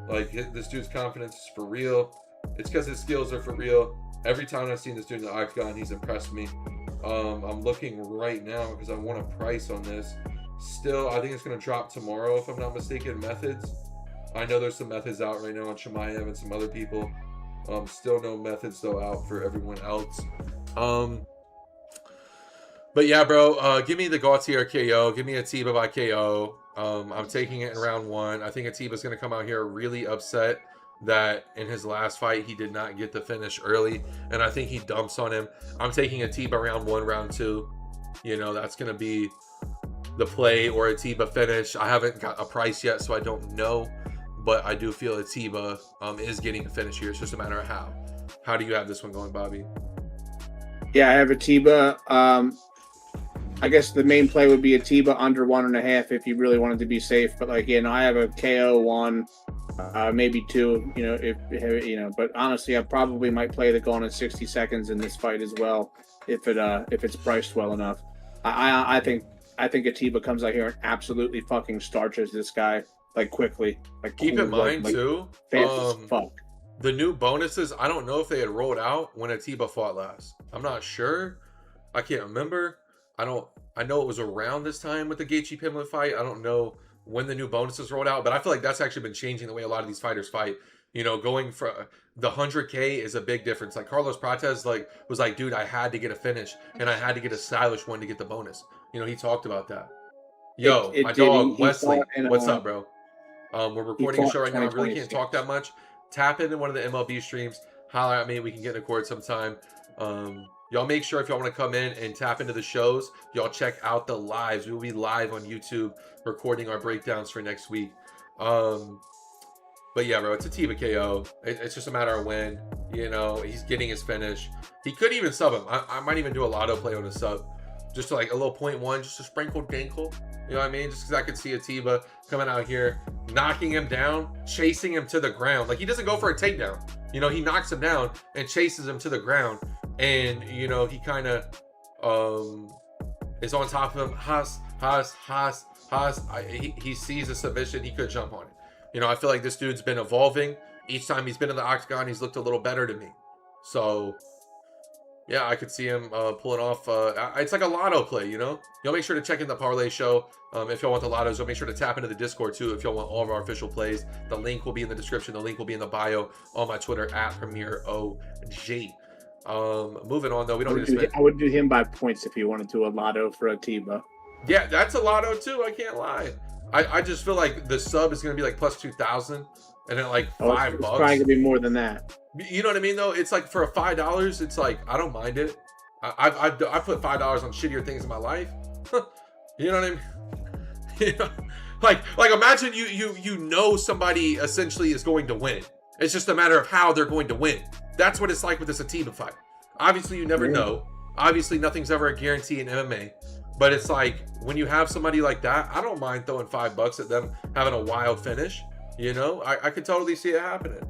Like this dude's confidence is for real. It's because his skills are for real. Every time I've seen this dude in the octagon, he's impressed me. I'm looking right now because I want a price on this. Still, I think it's going to drop tomorrow if I'm not mistaken. Methods. I know there's some methods out right now on CHIMAEV and some other people. Still no methods though out for everyone else. But yeah, bro, give me the Gautier KO. Give me Atiba by KO. I'm taking it in round 1. I think Atiba's going to come out here really upset that in his last fight he did not get the finish early, and I think he dumps on him. I'm taking Atiba round 1, round 2. You know, that's going to be the play, or Atiba finish. I haven't got a price yet, so I don't know. But I do feel Atiba is getting a finish here. It's just a matter of how. How do you have this one going, Bobby? Yeah, I have Atiba. I guess the main play would be Atiba under 1.5 if you really wanted to be safe. But like, you know, I have a KO 1, maybe 2. You know, if. But honestly, I probably might play the going in 60 seconds in this fight as well if it's priced well enough. I think Atiba comes out here and absolutely fucking starches this guy. Like quickly, like keep in mind too, fast as fuck. The new bonuses. I don't know if they had rolled out when Atiba fought last. I'm not sure. I can't remember. I know it was around this time with the Gaethje Pimblett fight. I don't know when the new bonuses rolled out, but I feel like that's actually been changing the way a lot of these fighters fight. You know, going for the 100K is a big difference. Like Carlos Prates, was like, dude, I had to get a finish and I had to get a stylish one to get the bonus. You know, he talked about that. Yo, my did. dog He Wesley. fought in, What's up, bro? We're recording a fought show in right now. I really can't 2026. talk that much. Tap into one of the MLB streams. Holler at me. We can get in a cord sometime. Y'all make sure if y'all want to come in and tap into the shows, y'all check out the lives. We will be live on YouTube recording our breakdowns for next week. But yeah, bro, it's a Tiva KO. It's just a matter of when. You know, he's getting his finish. He could even sub him. I might even do a lotto play on a sub. Just to like a little 0.1, just a sprinkle dinkle. You know what I mean? Just because I could see a Tiva coming out here, knocking him down, chasing him to the ground. Like, he doesn't go for a takedown. You know, he knocks him down and chases him to the ground. And, you know, he kind of is on top of him. He sees a submission. He could jump on it. You know, I feel like this dude's been evolving. Each time he's been in the octagon, he's looked a little better to me. So, yeah, I could see him pulling off. It's like a lotto play, you know? Y'all make sure to check in the parlay show. If y'all want the lottos, y'all make sure to tap into the Discord, too, if y'all want all of our official plays. The link will be in the description. The link will be in the bio on my Twitter, at PremierOG. Moving on, though. We don't need to spend... I would do him by points if you wanted to a lotto for a Tiva. Yeah, that's a lotto, too. I can't lie. I just feel like the sub is going to be like plus 2,000. And then like $5. It's probably gonna be more than that. You know what I mean, though? It's like for a $5, it's like I don't mind it. I put $5 on shittier things in my life. You know what I mean? You know? Like imagine you know somebody essentially is going to win. It's just a matter of how they're going to win. That's what it's like with this Atiba fight. Obviously, you never know. Obviously, nothing's ever a guarantee in MMA. But it's like when you have somebody like that, I don't mind throwing $5 at them having a wild finish. You know, I could totally see it happening.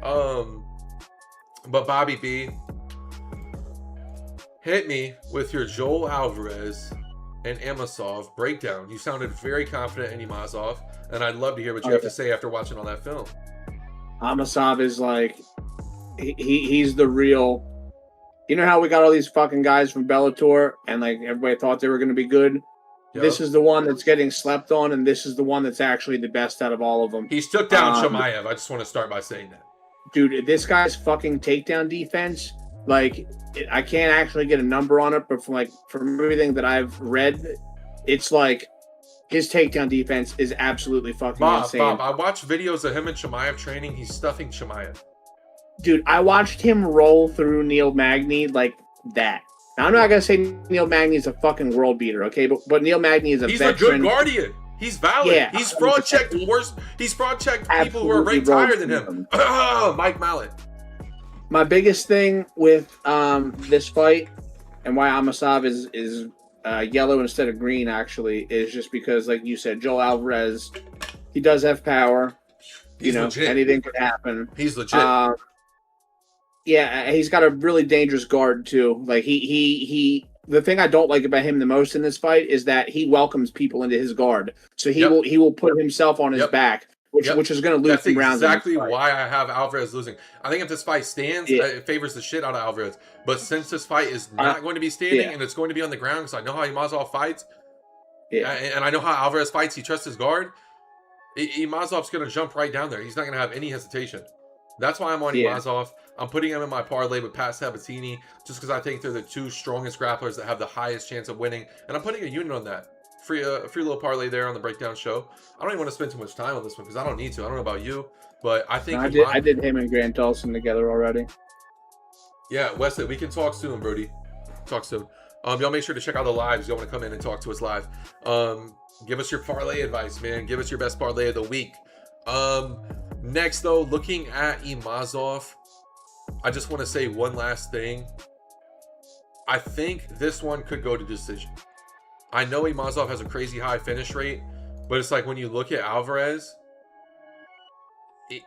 But Bobby B, hit me with your Joel Alvarez and Imazov breakdown. You sounded very confident in Imazov, and I'd love to hear what you have to say after watching all that film. Imazov is like, he's the real. You know how we got all these fucking guys from Bellator, and like everybody thought they were going to be good. Yep. This is the one that's getting slept on, and this is the one that's actually the best out of all of them. He's took down CHIMAEV. I just want to start by saying that. Dude, this guy's fucking takedown defense, like, I can't actually get a number on it, but from everything that I've read, it's like his takedown defense is absolutely fucking insane. Bob, I watched videos of him and CHIMAEV training. He's stuffing CHIMAEV. Dude, I watched him roll through Neil Magny like that. Now, I'm not going to say Neil Magny is a fucking world beater, okay? But Neil Magny is a veteran. He's a good guardian. He's valid. Yeah, he's fraud checked worse. He's fraud checked people who are ranked higher than him. Mike Mallet. My biggest thing with this fight and why Imazov is yellow instead of green, actually, is just because, like you said, Joel Alvarez, he does have power. He's legit. Anything could happen. He's legit. Yeah, he's got a really dangerous guard too. Like he the thing I don't like about him the most in this fight is that he welcomes people into his guard. So he will put himself on his back, which is going to lose some rounds. That's exactly why I have Alvarez losing. I think if this fight stands, it favors the shit out of Alvarez. But since this fight is not going to be standing and it's going to be on the ground, because I know how Imazov fights, and I know how Alvarez fights, he trusts his guard. Imazov's going to jump right down there. He's not going to have any hesitation. That's why I'm on Imazov. I'm putting him in my parlay with Pat Sabatini just because I think they're the two strongest grapplers that have the highest chance of winning. And I'm putting a unit on that. Free little parlay there on the breakdown show. I don't even want to spend too much time on this one because I don't need to. I don't know about you, but I think I did him and Grant Dawson together already. Yeah, Wesley, we can talk soon, Brody. Talk soon. Y'all make sure to check out the lives. Y'all want to come in and talk to us live. Give us your parlay advice, man. Give us your best parlay of the week. Next, though, looking at Imazov, I just want to say one last thing. I think this one could go to decision. I know Imazov has a crazy high finish rate, but it's like when you look at Alvarez,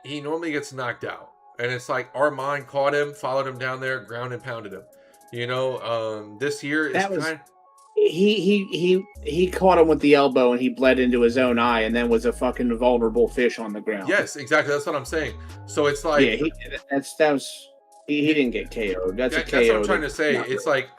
he normally gets knocked out. And it's like Armand caught him, followed him down there, ground and pounded him. You know, this year is kind of... He caught him with the elbow and he bled into his own eye and then was a fucking vulnerable fish on the ground. Yes, exactly. That's what I'm saying. So it's like... Yeah, he didn't get KO'd. That's a KO. That's what I'm trying to say. It's like...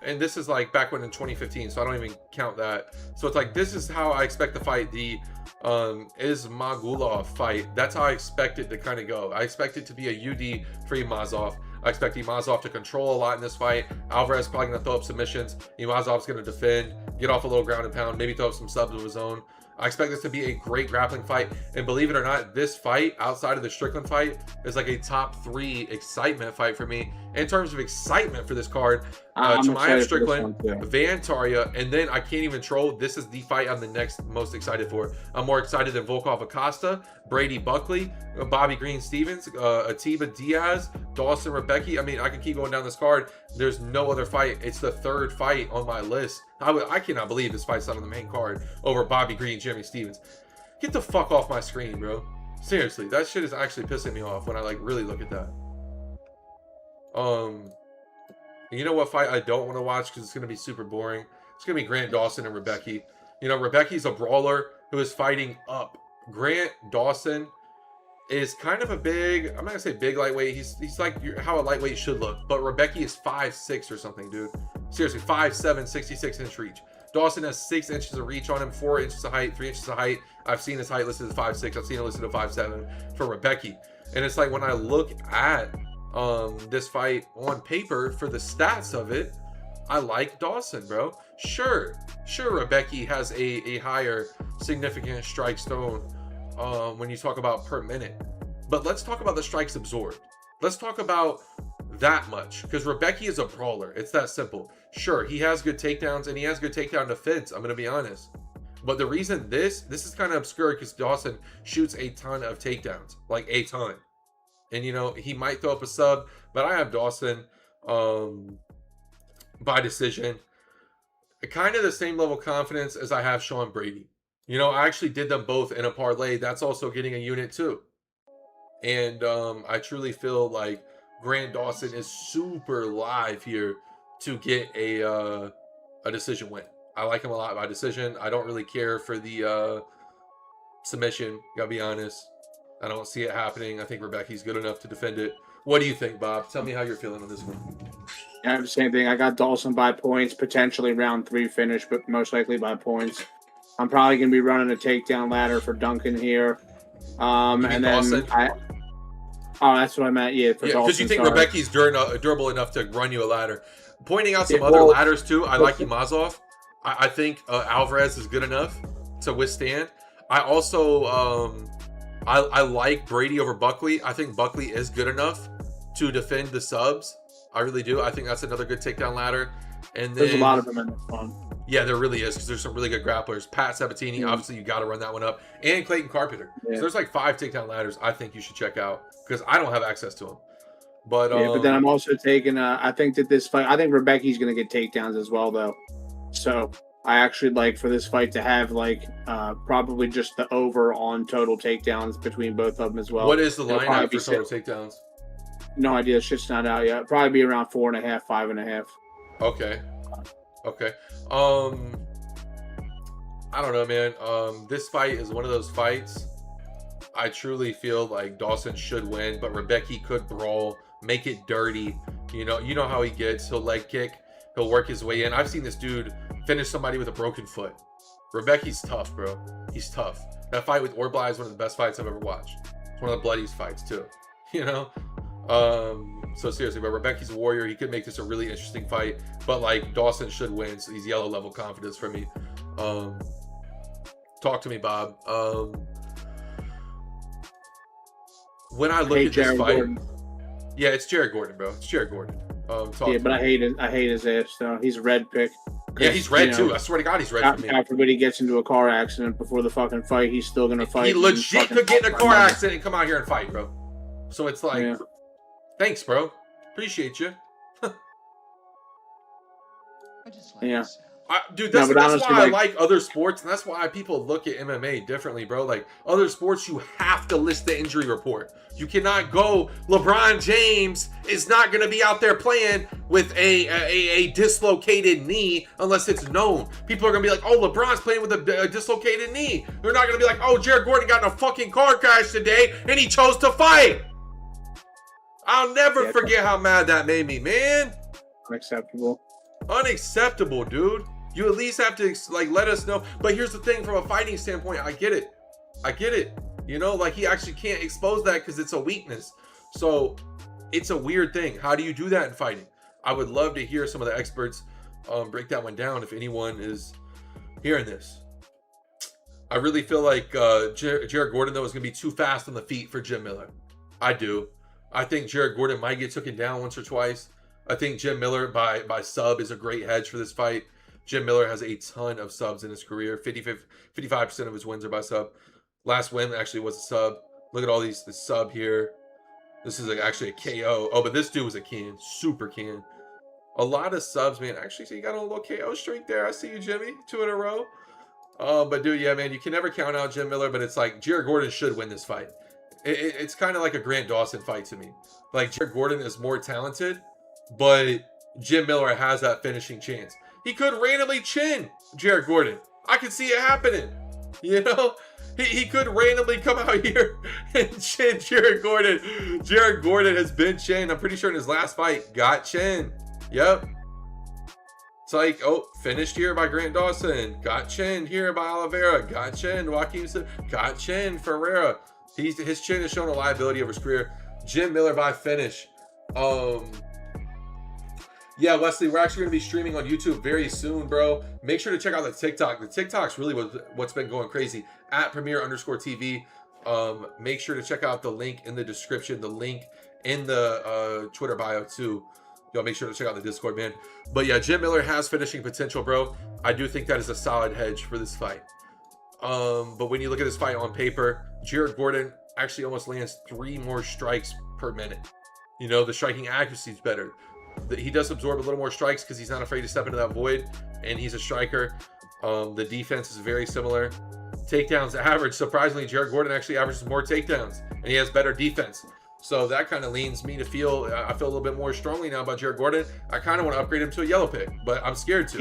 And this is like back when in 2015, so I don't even count that. So it's like, this is how I expect the fight. The Ismagulov fight, that's how I expect it to kind of go. I expect it to be a UD for Imazov. I expect Imazov to control a lot in this fight. Alvarez probably going to throw up submissions. Imazov's going to defend. get off a little ground and pound, maybe throw up some subs of his own. I expect this to be a great grappling fight. And believe it or not, this fight, outside of the Strickland fight, is like a top 3 excitement fight for me. In terms of excitement for this card, CHIMAEV Strickland, Van Tarja, and then I can't even troll. This is the fight I'm the next most excited for. I'm more excited than Volkov Acosta, Brady Buckley, Bobby Green Stevens, Atiba Diaz, Dawson Rebecki. I mean, I can keep going down this card. There's no other fight. It's the 3rd fight on my list. I cannot believe this fight's not on the main card over Bobby Green, Jimmy Stevens. Get the fuck off my screen, bro. Seriously, that shit is actually pissing me off when I like really look at that. You know what fight I don't want to watch because it's going to be super boring? It's going to be Grant Dawson and Rebecki. You know, Rebecki's a brawler who is fighting up. Grant Dawson is kind of a big, I'm not going to say big lightweight. He's like how a lightweight should look. But Rebecki is 5'6" or something, dude. Seriously, 5'7", 66-inch reach. Dawson has 6 inches of reach on him, 4 inches of height, 3 inches of height. I've seen his height listed as 5'6". I've seen it listed at 5'7" for Rebecki. And it's like when I look at this fight on paper for the stats of it, I like Dawson, bro. Sure, Rebecki has a higher significant strike zone when you talk about per minute. But let's talk about the strikes absorbed. Let's talk about that much, because Rebecki is a brawler. It's that simple. Sure, he has good takedowns and he has good takedown defense. I'm gonna be honest. But the reason this is kind of obscure because Dawson shoots a ton of takedowns, like a ton. And you know, he might throw up a sub, but I have Dawson by decision. Kind of the same level of confidence as I have Sean Brady. You know, I actually did them both in a parlay. That's also getting a unit too. And I truly feel like Grant Dawson is super live here to get a decision win. I like him a lot by decision. I don't really care for the submission, gotta be honest. I don't see it happening. I think Rebecki's good enough to defend it. What do you think, Bob? Tell me how you're feeling on this one. Yeah, the same thing. I got Dawson by points, potentially round 3 finish, but most likely by points. I'm probably going to be running a takedown ladder for Duncan here. And then Dawson? Oh, that's what I meant. Yeah, because you think Rebecki's durable enough to run you a ladder. Pointing out some other ladders too. I like Imazov. I think Alvarez is good enough to withstand. I also I like Brady over Buckley. I think Buckley is good enough to defend the subs. I really do. I think that's another good takedown ladder. And then, there's a lot of them in this one. Yeah, there really is, because there's some really good grapplers. Pat Sabatini, obviously you got to run that one up, and Clayton Carpenter. Yeah. So there's like 5 takedown ladders I think you should check out, because I don't have access to them. But yeah, but then I'm also taking. I think that this fight, I think Rebecki's going to get takedowns as well, though. So I actually like for this fight to have like probably just the over on total takedowns between both of them as well. What is the line out for total takedowns? No idea. Shit's not out yet. Probably be around 4.5, 5.5. Okay. I don't know, man. This fight is one of those fights I truly feel like Dawson should win, but Rebecki could brawl, make it dirty. You know how he gets. He'll leg kick. He'll work his way in. I've seen this dude finish somebody with a broken foot. Rebecki's tough, bro. He's tough. That fight with Orblai is one of the best fights I've ever watched. It's one of the bloodiest fights too. You know? So seriously, but Rebecki's a warrior. He could make this a really interesting fight, but like Dawson should win. So he's yellow level confidence for me. Talk to me, Bob. When I look at this fight, Gordon. Yeah, it's Jared Gordon, bro. It's Jared Gordon. Yeah, but I hate it. I hate his ass though. He's a red pick. Yeah, he's red too. I swear to God, he's red for me. After when he gets into a car accident before the fucking fight, he's still gonna fight. He legit could get in a car accident and come out here and fight, bro. So it's like, thanks, bro. Appreciate you. Yeah. Dude, that's why I like other sports, and that's why people look at MMA differently, bro. Like, other sports, you have to list the injury report. You cannot go, LeBron James is not going to be out there playing with a dislocated knee unless it's known. People are going to be like, oh, LeBron's playing with a dislocated knee. They're not going to be like, oh, Jared Gordon got in a fucking car crash today, and he chose to fight. I'll never forget how mad that made me, man. Unacceptable, dude. You at least have to like let us know. But here's the thing, from a fighting standpoint, I get it. You know, like he actually can't expose that because it's a weakness. So it's a weird thing. How do you do that in fighting? I would love to hear some of the experts break that one down if anyone is hearing this. I really feel like Jared Gordon, though, is going to be too fast on the feet for Jim Miller. I do. I think Jared Gordon might get taken down once or twice. I think Jim Miller by sub is a great hedge for this fight. Jim Miller has a ton of subs in his career. 55% of his wins are by sub. Last win actually was a sub. Look at all the sub here. This is actually a KO. Oh, but this dude was a can. Super can. A lot of subs, man. Actually, so you got a little KO streak there. I see you, Jimmy. 2 in a row. But dude, yeah, man, you can never count out Jim Miller, but it's like Jared Gordon should win this fight. It's kind of like a Grant Dawson fight to me. Like, Jared Gordon is more talented, but Jim Miller has that finishing chance. He could randomly chin Jared Gordon. I could see it happening. You know? He could randomly come out here and chin Jared Gordon. Jared Gordon has been chinned. I'm pretty sure in his last fight, got chinned. Yep. It's like, oh, finished here by Grant Dawson. Got chinned here by Oliveira. Got chinned. Joaquin, got chinned Ferreira. His chin has shown a liability of his career. Jim Miller by finish. Yeah, Wesley, we're actually going to be streaming on YouTube very soon, bro. Make sure to check out the TikTok. The TikTok's really what's been going crazy. At Premier_TV. Make sure to check out the link in the description. The link in the Twitter bio, too. Y'all make sure to check out the Discord, man. But yeah, Jim Miller has finishing potential, bro. I do think that is a solid hedge for this fight. But when you look at this fight on paper, Jared Gordon actually almost lands 3 more strikes per minute. You know, the striking accuracy is better. He does absorb a little more strikes because he's not afraid to step into that void, and he's a striker. The defense is very similar. Takedowns average. Surprisingly, Jared Gordon actually averages more takedowns, and he has better defense. So that kind of leans me to feel, I feel a little bit more strongly now about Jared Gordon. I kind of want to upgrade him to a yellow pick, but I'm scared to.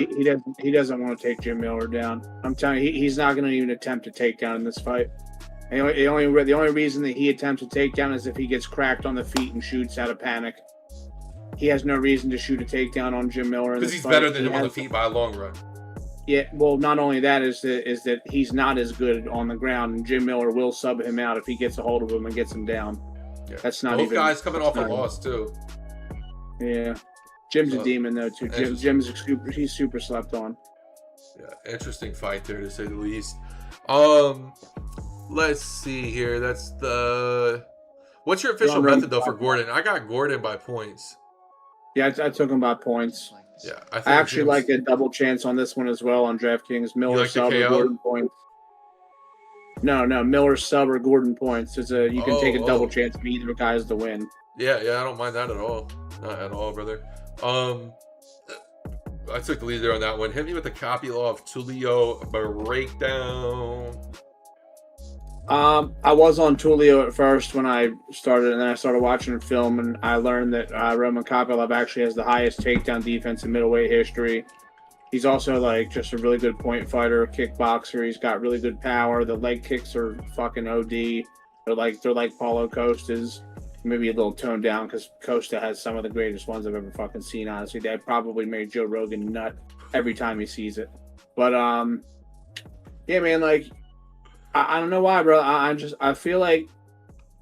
He doesn't want to take Jim Miller down. I'm telling you, he's not going to even attempt to take down in this fight. The only reason that he attempts to take down is if he gets cracked on the feet and shoots out of panic. He has no reason to shoot a takedown on Jim Miller in this fight. Because he's better than him on the feet by a long run. Yeah, well, not only that is that he's not as good on the ground, and Jim Miller will sub him out if he gets a hold of him and gets him down. Yeah. That's not Both even. guys coming off a loss too. Yeah, Jim's a demon though too. Jim's he's super slept on. Yeah, interesting fight there to say the least. Let's see here. That's the. What's your official method though for Gordon? I got Gordon by points. Yeah, I took him by points. Yeah, I actually like a double chance on this one as well on DraftKings. Miller sub or Gordon points. No, Miller sub or Gordon points. You can take a double chance of either guys to win. Yeah, I don't mind that at all. Not at all, brother. I took the lead there on that one. Hit me with the copy law of Tulio breakdown. I was on Tulio at first when I started, and then I started watching film, and I learned that Roman Kopylov actually has the highest takedown defense in middleweight history. He's also like just a really good point fighter, kickboxer. He's got really good power. The leg kicks are fucking OD. They're like Paulo Costa's, maybe a little toned down because Costa has some of the greatest ones I've ever fucking seen. Honestly, that probably made Joe Rogan nut every time he sees it. But yeah, man, like. I don't know why, bro. I feel like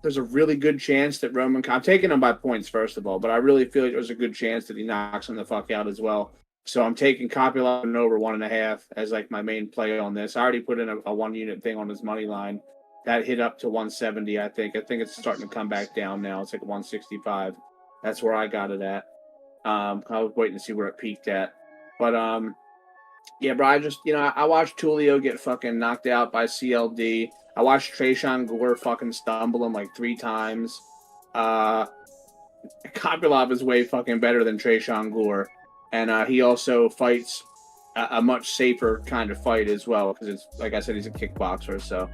there's a really good chance that I'm taking him by points, first of all, but I really feel like there's a good chance that he knocks him the fuck out as well. So I'm taking Kopylov and over 1.5 as like my main play on this. I already put in a 1-unit thing on his money line. That hit up to 170, I think. I think it's starting to come back down now. It's like 165. That's where I got it at. I was waiting to see where it peaked at. But yeah, bro, I watched Tulio get fucking knocked out by CLD. I watched Tresean Gore fucking stumble him like 3 times. Kopylov is way fucking better than Tresean Gore. And he also fights a much safer kind of fight as well, because it's, like I said, he's a kickboxer. So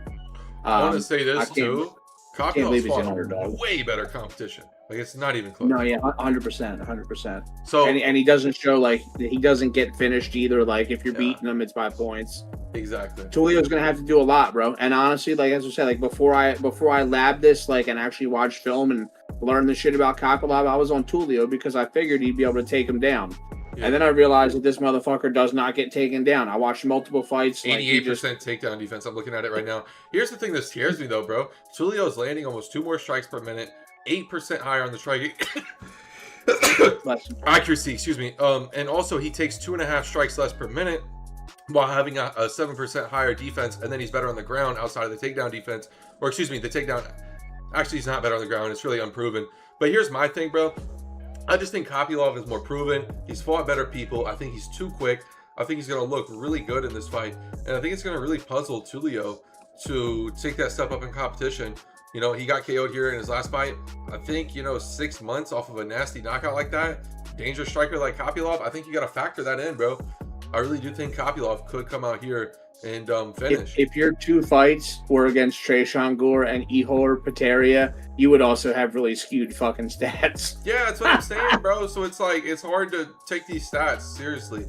I want to say this too. Kopylov's fought underdog. Way better competition. Like, it's not even close. No, yeah, 100%. So and he doesn't show like he doesn't get finished either. Like if you're beating him, it's by points. Exactly. Tulio's gonna have to do a lot, bro. And honestly, like as I said, like before I lab this, like and actually watch film and learn the shit about Kopylov, I was on Tulio because I figured he'd be able to take him down. Yeah. And then I realized that this motherfucker does not get taken down. I watched multiple fights. 88% takedown defense. I'm looking at it right now. Here's the thing that scares me though, bro. Tulio's landing almost 2 more strikes per minute, 8% higher on the striking accuracy. Excuse me. And also he takes 2.5 strikes less per minute. while having a 7% higher defense, and then he's better on the ground outside of the takedown defense, or excuse me, the takedown. Actually, he's not better on the ground. It's really unproven. But here's my thing, bro. I just think Kopylov is more proven. He's fought better people. I think he's too quick. I think he's going to look really good in this fight. And I think it's going to really puzzle Tulio to take that step up in competition. You know, he got KO'd here in his last fight. I think, you know, 6 months off of a nasty knockout like that, dangerous striker like Kopylov, I think you got to factor that in, bro. I really do think Kopylov could come out here and finish. If your 2 fights were against Tresean Gore and Ihor Peteria, you would also have really skewed fucking stats. Yeah, that's what I'm saying, bro. So it's like, it's hard to take these stats seriously,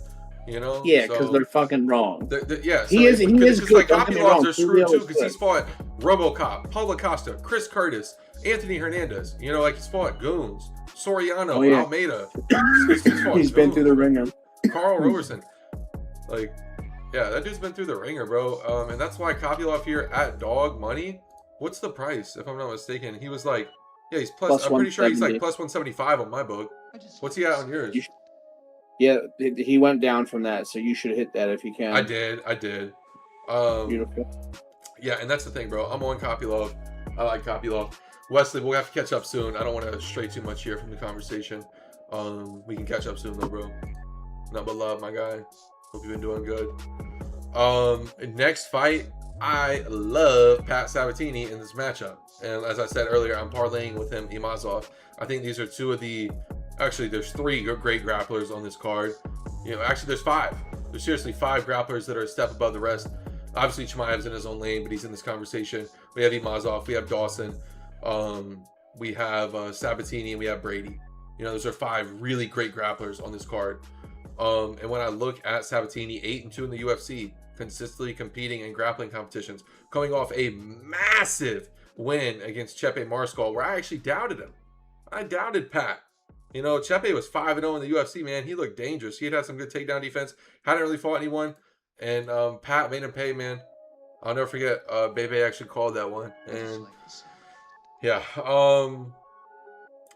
you know? Yeah, because they're fucking wrong. Yeah, so he is good. Like, Kopylovs are screwed too, because he's fought RoboCop, Paulo Costa, Chris Curtis, Anthony Hernandez. You know, like, he's fought Goons, Soriano, Almeida. He's been through the ringer. Carl Roberson. Like, yeah, that dude's been through the ringer, bro. And that's why Kopylov here at dog money. What's the price, if I'm not mistaken? He was like, yeah, he's plus I'm pretty sure he's like plus 175 on my book. What's he at on yours? Yeah, he went down from that, so you should hit that if you can. I did. Beautiful. Yeah, and that's the thing, bro. I'm on Kopylov. I like Kopylov. Wesley, we'll have to catch up soon. I don't want to stray too much here from the conversation. We can catch up soon, though, bro. Nothing but love, my guy. Hope you've been doing good. Next fight, I love Pat Sabatini in this matchup. And as I said earlier, I'm parlaying with him, Imazov. I think these are 2 of the... Actually, there's 3 great grapplers on this card. You know, actually, there's 5. There's seriously 5 grapplers that are a step above the rest. Obviously, Chimaev's in his own lane, but he's in this conversation. We have Imazov, we have Dawson, we have Sabatini, and we have Brady. You know, those are 5 really great grapplers on this card. And when I look at Sabatini, 8-2 in the UFC, consistently competing in grappling competitions, coming off a massive win against Chepe Mariscal, where I actually doubted him. I doubted Pat. You know, Chepe was 5-0 in the UFC, man. He looked dangerous. He had some good takedown defense. Hadn't really fought anyone. And Pat made him pay, man. I'll never forget. Bebe actually called that one. And yeah.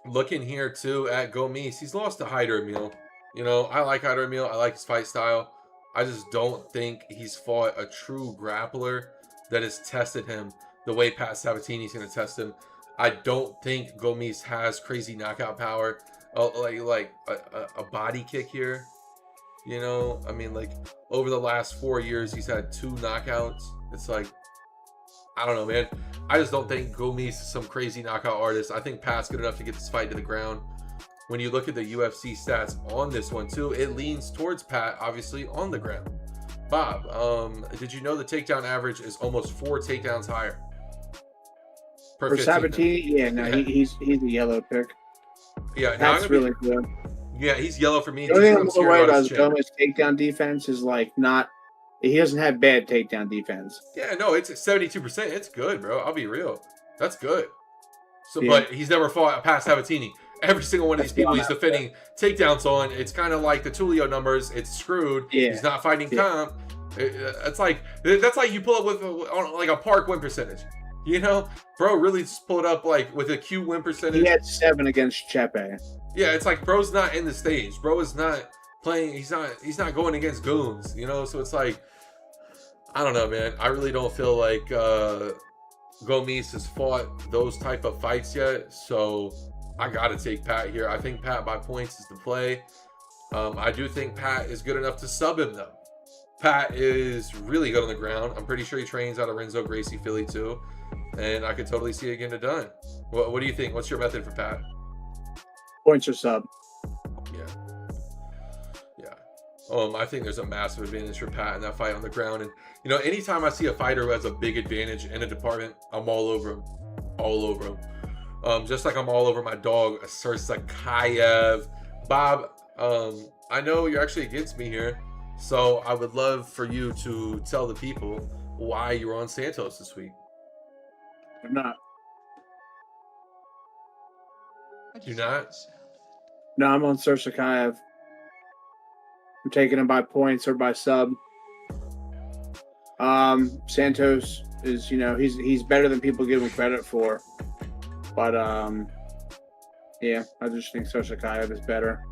Looking here, too, at Gomis. He's lost to Hyder Emil. You know, I like Hyder Emil. I like his fight style. I just don't think he's fought a true grappler that has tested him the way Pat Sabatini's going to test him. I don't think Gomis has crazy knockout power. Like a body kick here. You know, I mean, like, over the last 4 years, he's had 2 knockouts. It's like, I don't know, man. I just don't think Gomis is some crazy knockout artist. I think Pat's good enough to get this fight to the ground. When you look at the UFC stats on this one, too, it leans towards Pat, obviously, on the ground. Bob, did you know the takedown average is almost 4 takedowns higher? For Sabatini, yeah, no, yeah. He's a yellow pick. Yeah, that's really good. Yeah, he's yellow for me. The only thing I'm a little worried about is Gomez' takedown defense is like not. He doesn't have bad takedown defense. Yeah, no, it's 72%. It's good, bro. I'll be real. That's good. So, yeah. But he's never fought past Sabatini. Every single one of these people he's defending takedowns on. It's kind of like the Tulio numbers. It's screwed. Yeah. He's not fighting comp. It's like that's like you pull up with like a park win percentage. You know, bro, really just pulled up like with a Q win percentage. He had 7 against Chepe. Yeah, it's like bro's not in the stage. Bro is not playing. He's not going against goons. You know, so it's like, I don't know, man. I really don't feel like Gomis has fought those type of fights yet. So I got to take Pat here. I think Pat by points is the play. I do think Pat is good enough to sub him though. Pat is really good on the ground. I'm pretty sure he trains out of Renzo Gracie, Philly too. And I could totally see it getting it done. What do you think? What's your method for Pat? Points or sub. Yeah. I think there's a massive advantage for Pat in that fight on the ground. And, you know, anytime I see a fighter who has a big advantage in a department, I'm all over him. All over him. Just like I'm all over my dog, CHIMAEV. Bob, I know you're actually against me here. So I would love for you to tell the people why you're on Santos this week. I'm not. You're not? No, I'm on CHIMAEV. I'm taking him by points or by sub. Santos is, you know, he's better than people give him credit for. But yeah, I just think CHIMAEV is better.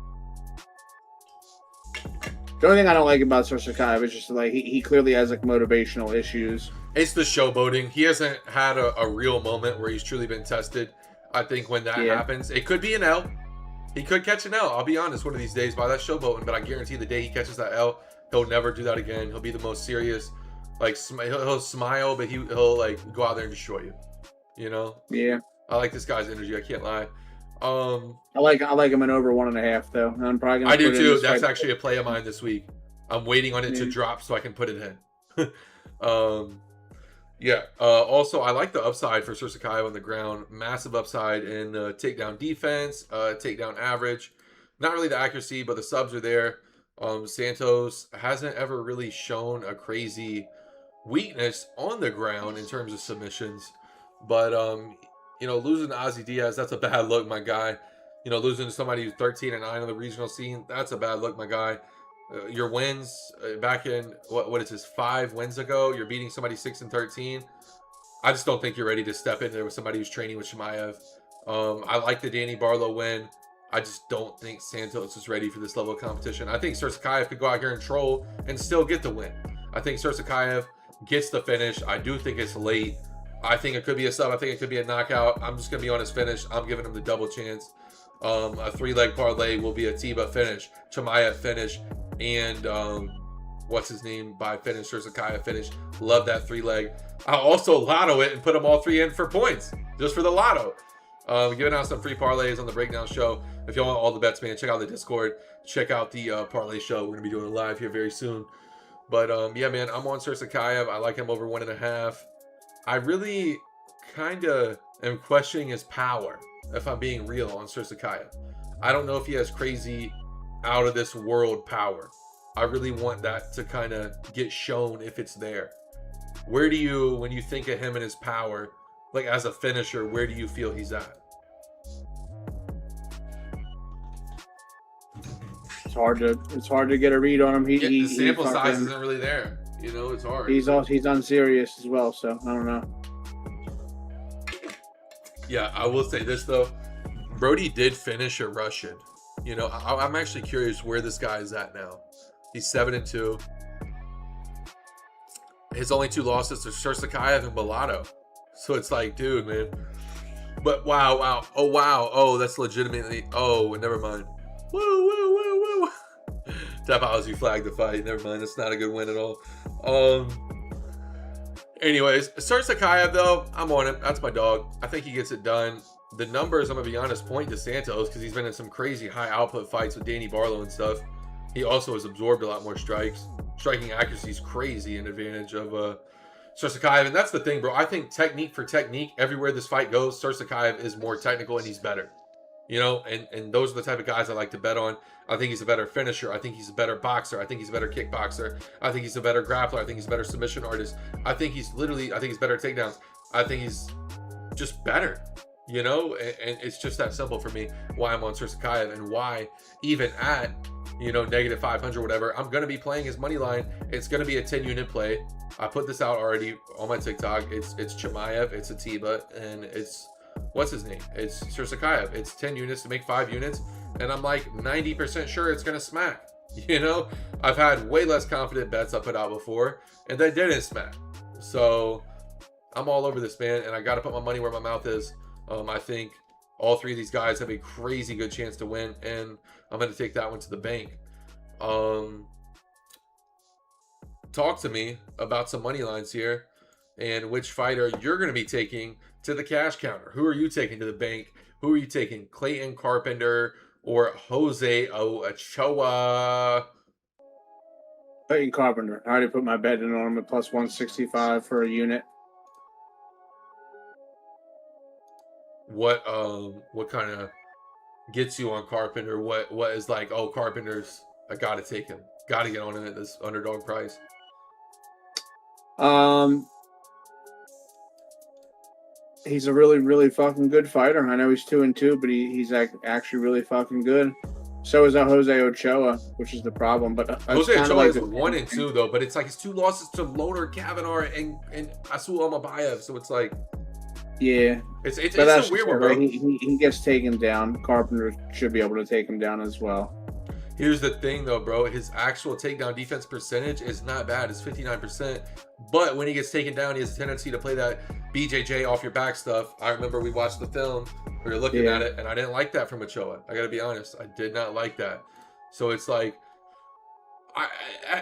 The only thing I don't like about Sorsakai is just like he clearly has like motivational issues. It's the showboating. He hasn't had a real moment where he's truly been tested. I think when that happens, it could be an L. He could catch an L. I'll be honest, one of these days by that showboating. But I guarantee the day he catches that L, he'll never do that again. He'll be the most serious. Like he'll smile, but he'll like go out there and destroy you. You know? Yeah. I like this guy's energy. I can't lie. I like him in over 1.5 though. I'm probably gonna. I do too. That's actually a play of mine this week. I'm waiting on it to drop so I can put it in. Also, I like the upside for Sorsakai on the ground. Massive upside in takedown defense, takedown average. Not really the accuracy, but the subs are there. Santos hasn't ever really shown a crazy weakness on the ground in terms of submissions. But, losing to Ozzy Diaz, that's a bad look, my guy. Losing to somebody who's 13-9 on the regional scene, that's a bad look, my guy. Your wins back in what is this 5 wins ago? You're beating somebody 6-13. I just don't think you're ready to step in there with somebody who's training with CHIMAEV. I like the Danny Barlow win. I just don't think Santos is ready for this level of competition. I think Sorsakai could go out here and troll and still get the win. I think Sorsakai gets the finish. I do think it's late. I think it could be a sub. I think it could be a knockout. I'm just gonna be on his finish. I'm giving him the double chance. A 3-leg parlay will be a Tiba finish, CHIMAEV finish, and what's his name by finish, Sorsakai finish. Love that 3-leg. I'll also lotto it and put them all 3 in for points, just for the lotto. Giving out some free parlays on the breakdown show. If you want all the bets, man, check out the Discord. Check out the parlay show. We're gonna be doing it live here very soon. But yeah, man, I'm on Sorsakai. I like him over 1.5. I really kind of am questioning his power, if I'm being real, on Sorsakai. I don't know if he has crazy out of this world power. I really want that to kind of get shown if it's there. Where do you, when you think of him and his power, like as a finisher, where do you feel he's at? It's hard to get a read on him. The sample size isn't really there. It's hard. He's unserious as well, so I don't know. Yeah, I will say this though. Brody did finish a Russian. I'm actually curious where this guy is at now. He's 7-2. His only 2 losses are Sorsakai and Bellato. So it's like, dude, man. But wow. Oh, that's legitimately. Oh, never mind. Woo. Tapology flagged the fight. Never mind. That's not a good win at all. Anyways, Sorsakai though, I'm on him. That's my dog. I think he gets it done. The numbers, I'm gonna be honest, point to Santos because he's been in some crazy high output fights with Danny Barlow and stuff. He also has absorbed a lot more strikes. Striking accuracy is crazy in advantage of Sorsakai, and that's the thing, bro. I think technique for technique, everywhere this fight goes, Sorsakai is more technical and he's better. And those are the type of guys I like to bet on. I think he's a better finisher. I think he's a better boxer. I think he's a better kickboxer. I think he's a better grappler. I think he's a better submission artist. I think he's better at takedowns. I think he's just better, and it's just that simple for me why I'm on Sorsakai and why even at, negative 500, whatever, I'm going to be playing his money line. It's going to be a 10 unit play. I put this out already on my TikTok. It's CHIMAEV, it's Atiba, and it's, what's his name? It's Sorsakai. It's 10 units to make 5 units. And I'm like 90% sure it's going to smack. I've had way less confident bets I put out before, and they didn't smack. So I'm all over this, man, and I got to put my money where my mouth is. I think all 3 of these guys have a crazy good chance to win, and I'm going to take that one to the bank. Talk to me about some money lines here and which fighter you're going to be taking to the cash counter. Who are you taking to the bank? Who are you taking? Clayton Carpenter or Jose Ochoa? Clayton Carpenter. I already put my bet in on him at plus 165 for a unit. What kind of gets you on Carpenter? What is like, oh, Carpenter's, I gotta take him. Gotta get on him at this underdog price. He's a really, really fucking good fighter. I know he's 2-2, but he's actually really fucking good. So is Jose Ochoa, which is the problem. But Jose Ochoa is 1-2 though, but it's like his 2 losses to Loner Kavanaugh and Asul Almabayev. So it's like, yeah, it's a weird one, bro. He gets taken down. Carpenter should be able to take him down as well. Here's the thing though, bro. His actual takedown defense percentage is not bad. It's 59%. But when he gets taken down, he has a tendency to play that BJJ off your back stuff. I remember we watched the film, we were looking at it, and I didn't like that from Ochoa. I gotta be honest. I did not like that. So it's like,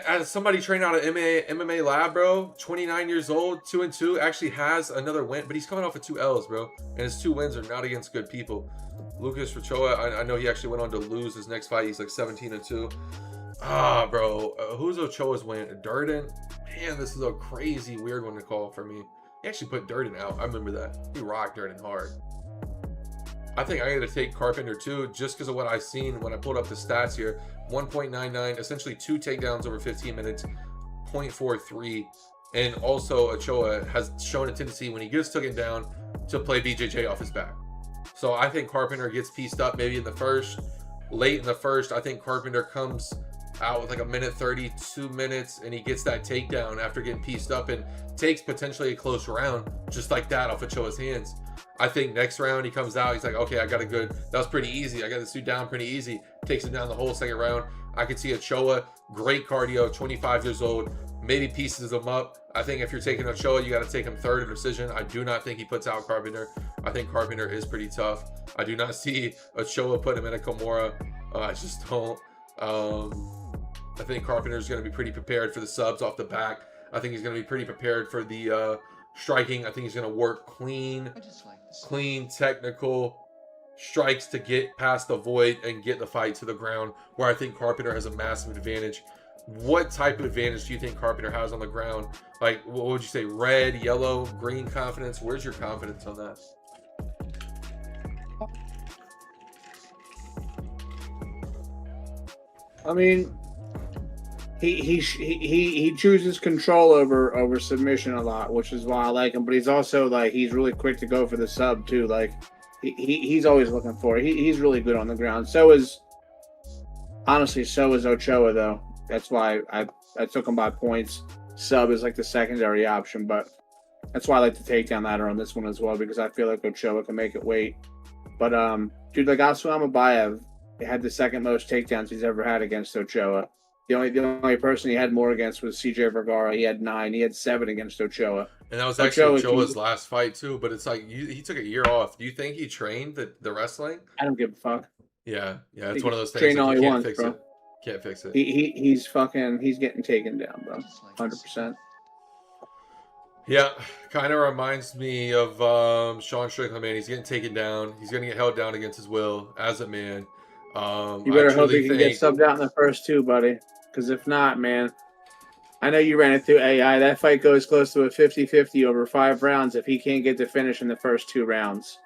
as somebody trained out of MMA lab, bro, 29 years old, 2-2, actually has another win, but he's coming off of 2 L's, bro. And his 2 wins are not against good people. Lucas Ochoa, I know he actually went on to lose his next fight. He's like 17-2. Bro, who's Ochoa's win? Durden? Man, this is a crazy weird one to call for me. He actually put Durden out. I remember that. He rocked Durden hard. I think I got to take Carpenter too, just because of what I've seen when I pulled up the stats here. 1.99, essentially 2 takedowns over 15 minutes, 0.43. And also Ochoa has shown a tendency when he gets taken down to play BJJ off his back. So I think Carpenter gets pieced up maybe in the first, late in the first. I think Carpenter comes out with like 1:30, 2 minutes, and he gets that takedown after getting pieced up and takes potentially a close round just like that off Ochoa's hands. I think next round he comes out, he's like, okay, I got a good, that was pretty easy. I got this dude down pretty easy. Takes him down the whole second round. I could see Ochoa, great cardio, 25 years old, maybe pieces him up. I think if you're taking Ochoa, you got to take him third in decision. I do not think he puts out Carpenter. I think Carpenter is pretty tough. I do not see Ochoa put him in a Kimura. I just don't. I think Carpenter is going to be pretty prepared for the subs off the back. I think he's going to be pretty prepared for the striking. I think he's going to work clean, technical strikes to get past the void and get the fight to the ground, where I think Carpenter has a massive advantage. What type of advantage do you think Carpenter has on the ground? Like, what would you say? Red, yellow, green confidence? Where's your confidence on that? I mean, he chooses control over submission a lot, which is why I like him. But he's also like, he's really quick to go for the sub too. Like he's always looking for it. He's really good on the ground. So is Ochoa though. That's why I took him by points. Sub is like the secondary option, but that's why I like the takedown ladder on this one as well, because I feel like Ochoa can make it wait. But dude, like Chimaev had the second most takedowns he's ever had against Ochoa. The only person he had more against was CJ Vergara. He had 9. He had 7 against Ochoa. And that was actually Ochoa's last fight too. But it's like he took a year off. Do you think he trained the wrestling? I don't give a fuck. Yeah, it's one of those things. Train all you he can't wants, fix bro. it. Can't fix it. He's getting taken down, bro. 100%. Yeah, kind of reminds me of Sean Strickland, man. He's getting taken down. He's going to get held down against his will as a man. You better hope he can get subbed out in the first 2, buddy. Because if not, man, I know you ran it through AI. That fight goes close to a 50-50 over 5 rounds if he can't get to finish in the first 2 rounds.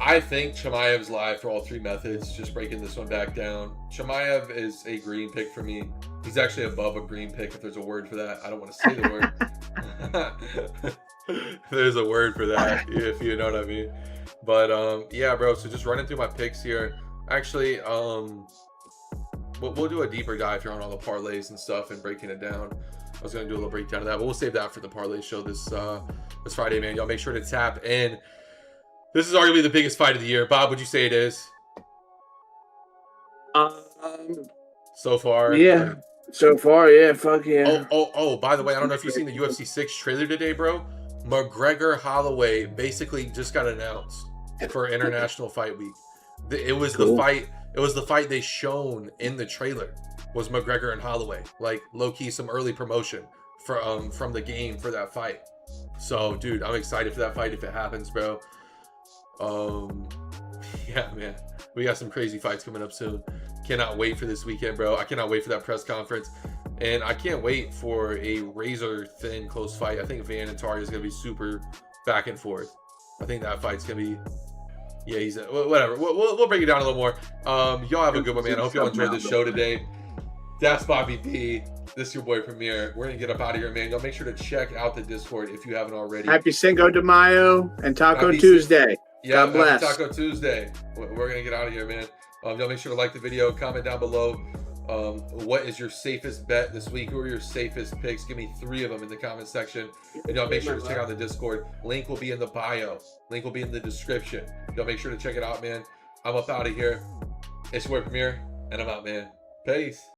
I think Chimaev's live for all 3 methods. Just breaking this one back down. Chimaev is a green pick for me. He's actually above a green pick, if there's a word for that. I don't want to say the word. There's a word for that, if you know what I mean. But yeah, bro. So just running through my picks here. Actually, we'll do a deeper dive here on all the parlays and stuff and breaking it down. I was gonna do a little breakdown of that, but we'll save that for the parlay show this Friday, man. Y'all make sure to tap in. This is arguably the biggest fight of the year. Bob, would you say it is? So far, yeah. So far, yeah. Fuck yeah. Oh. By the way, I don't know if you've seen the UFC 6 trailer today, bro. McGregor Holloway basically just got announced for International Fight Week. It was cool. The fight. It was the fight they shown in the trailer. Was McGregor and Holloway, like low key some early promotion from the game for that fight. So, dude, I'm excited for that fight if it happens, bro. Yeah, man, we got some crazy fights coming up soon. Cannot wait for this weekend, bro. I cannot wait for that press conference, and I can't wait for a razor thin close fight. I think Van and Taria is gonna be super back and forth. I think that fight's gonna be, yeah, he's whatever. We'll break it down a little more. Y'all have a good one, man. I hope y'all enjoyed this show today. That's Bobby B. This is your boy Premier. We're gonna get up out of here, man. Y'all make sure to check out the Discord if you haven't already. Happy Cinco de Mayo and Taco Tuesday. Yeah, God bless. Taco Tuesday. We're gonna get out of here, man. Y'all make sure to like the video, comment down below. What is your safest bet this week? Who are your safest picks? Give me 3 of them in the comment section. And y'all make sure to check out the Discord. Link will be in the bio. Link will be in the description. Y'all make sure to check it out, man. I'm up out of here. It's your boy Premier, and I'm out, man. Peace.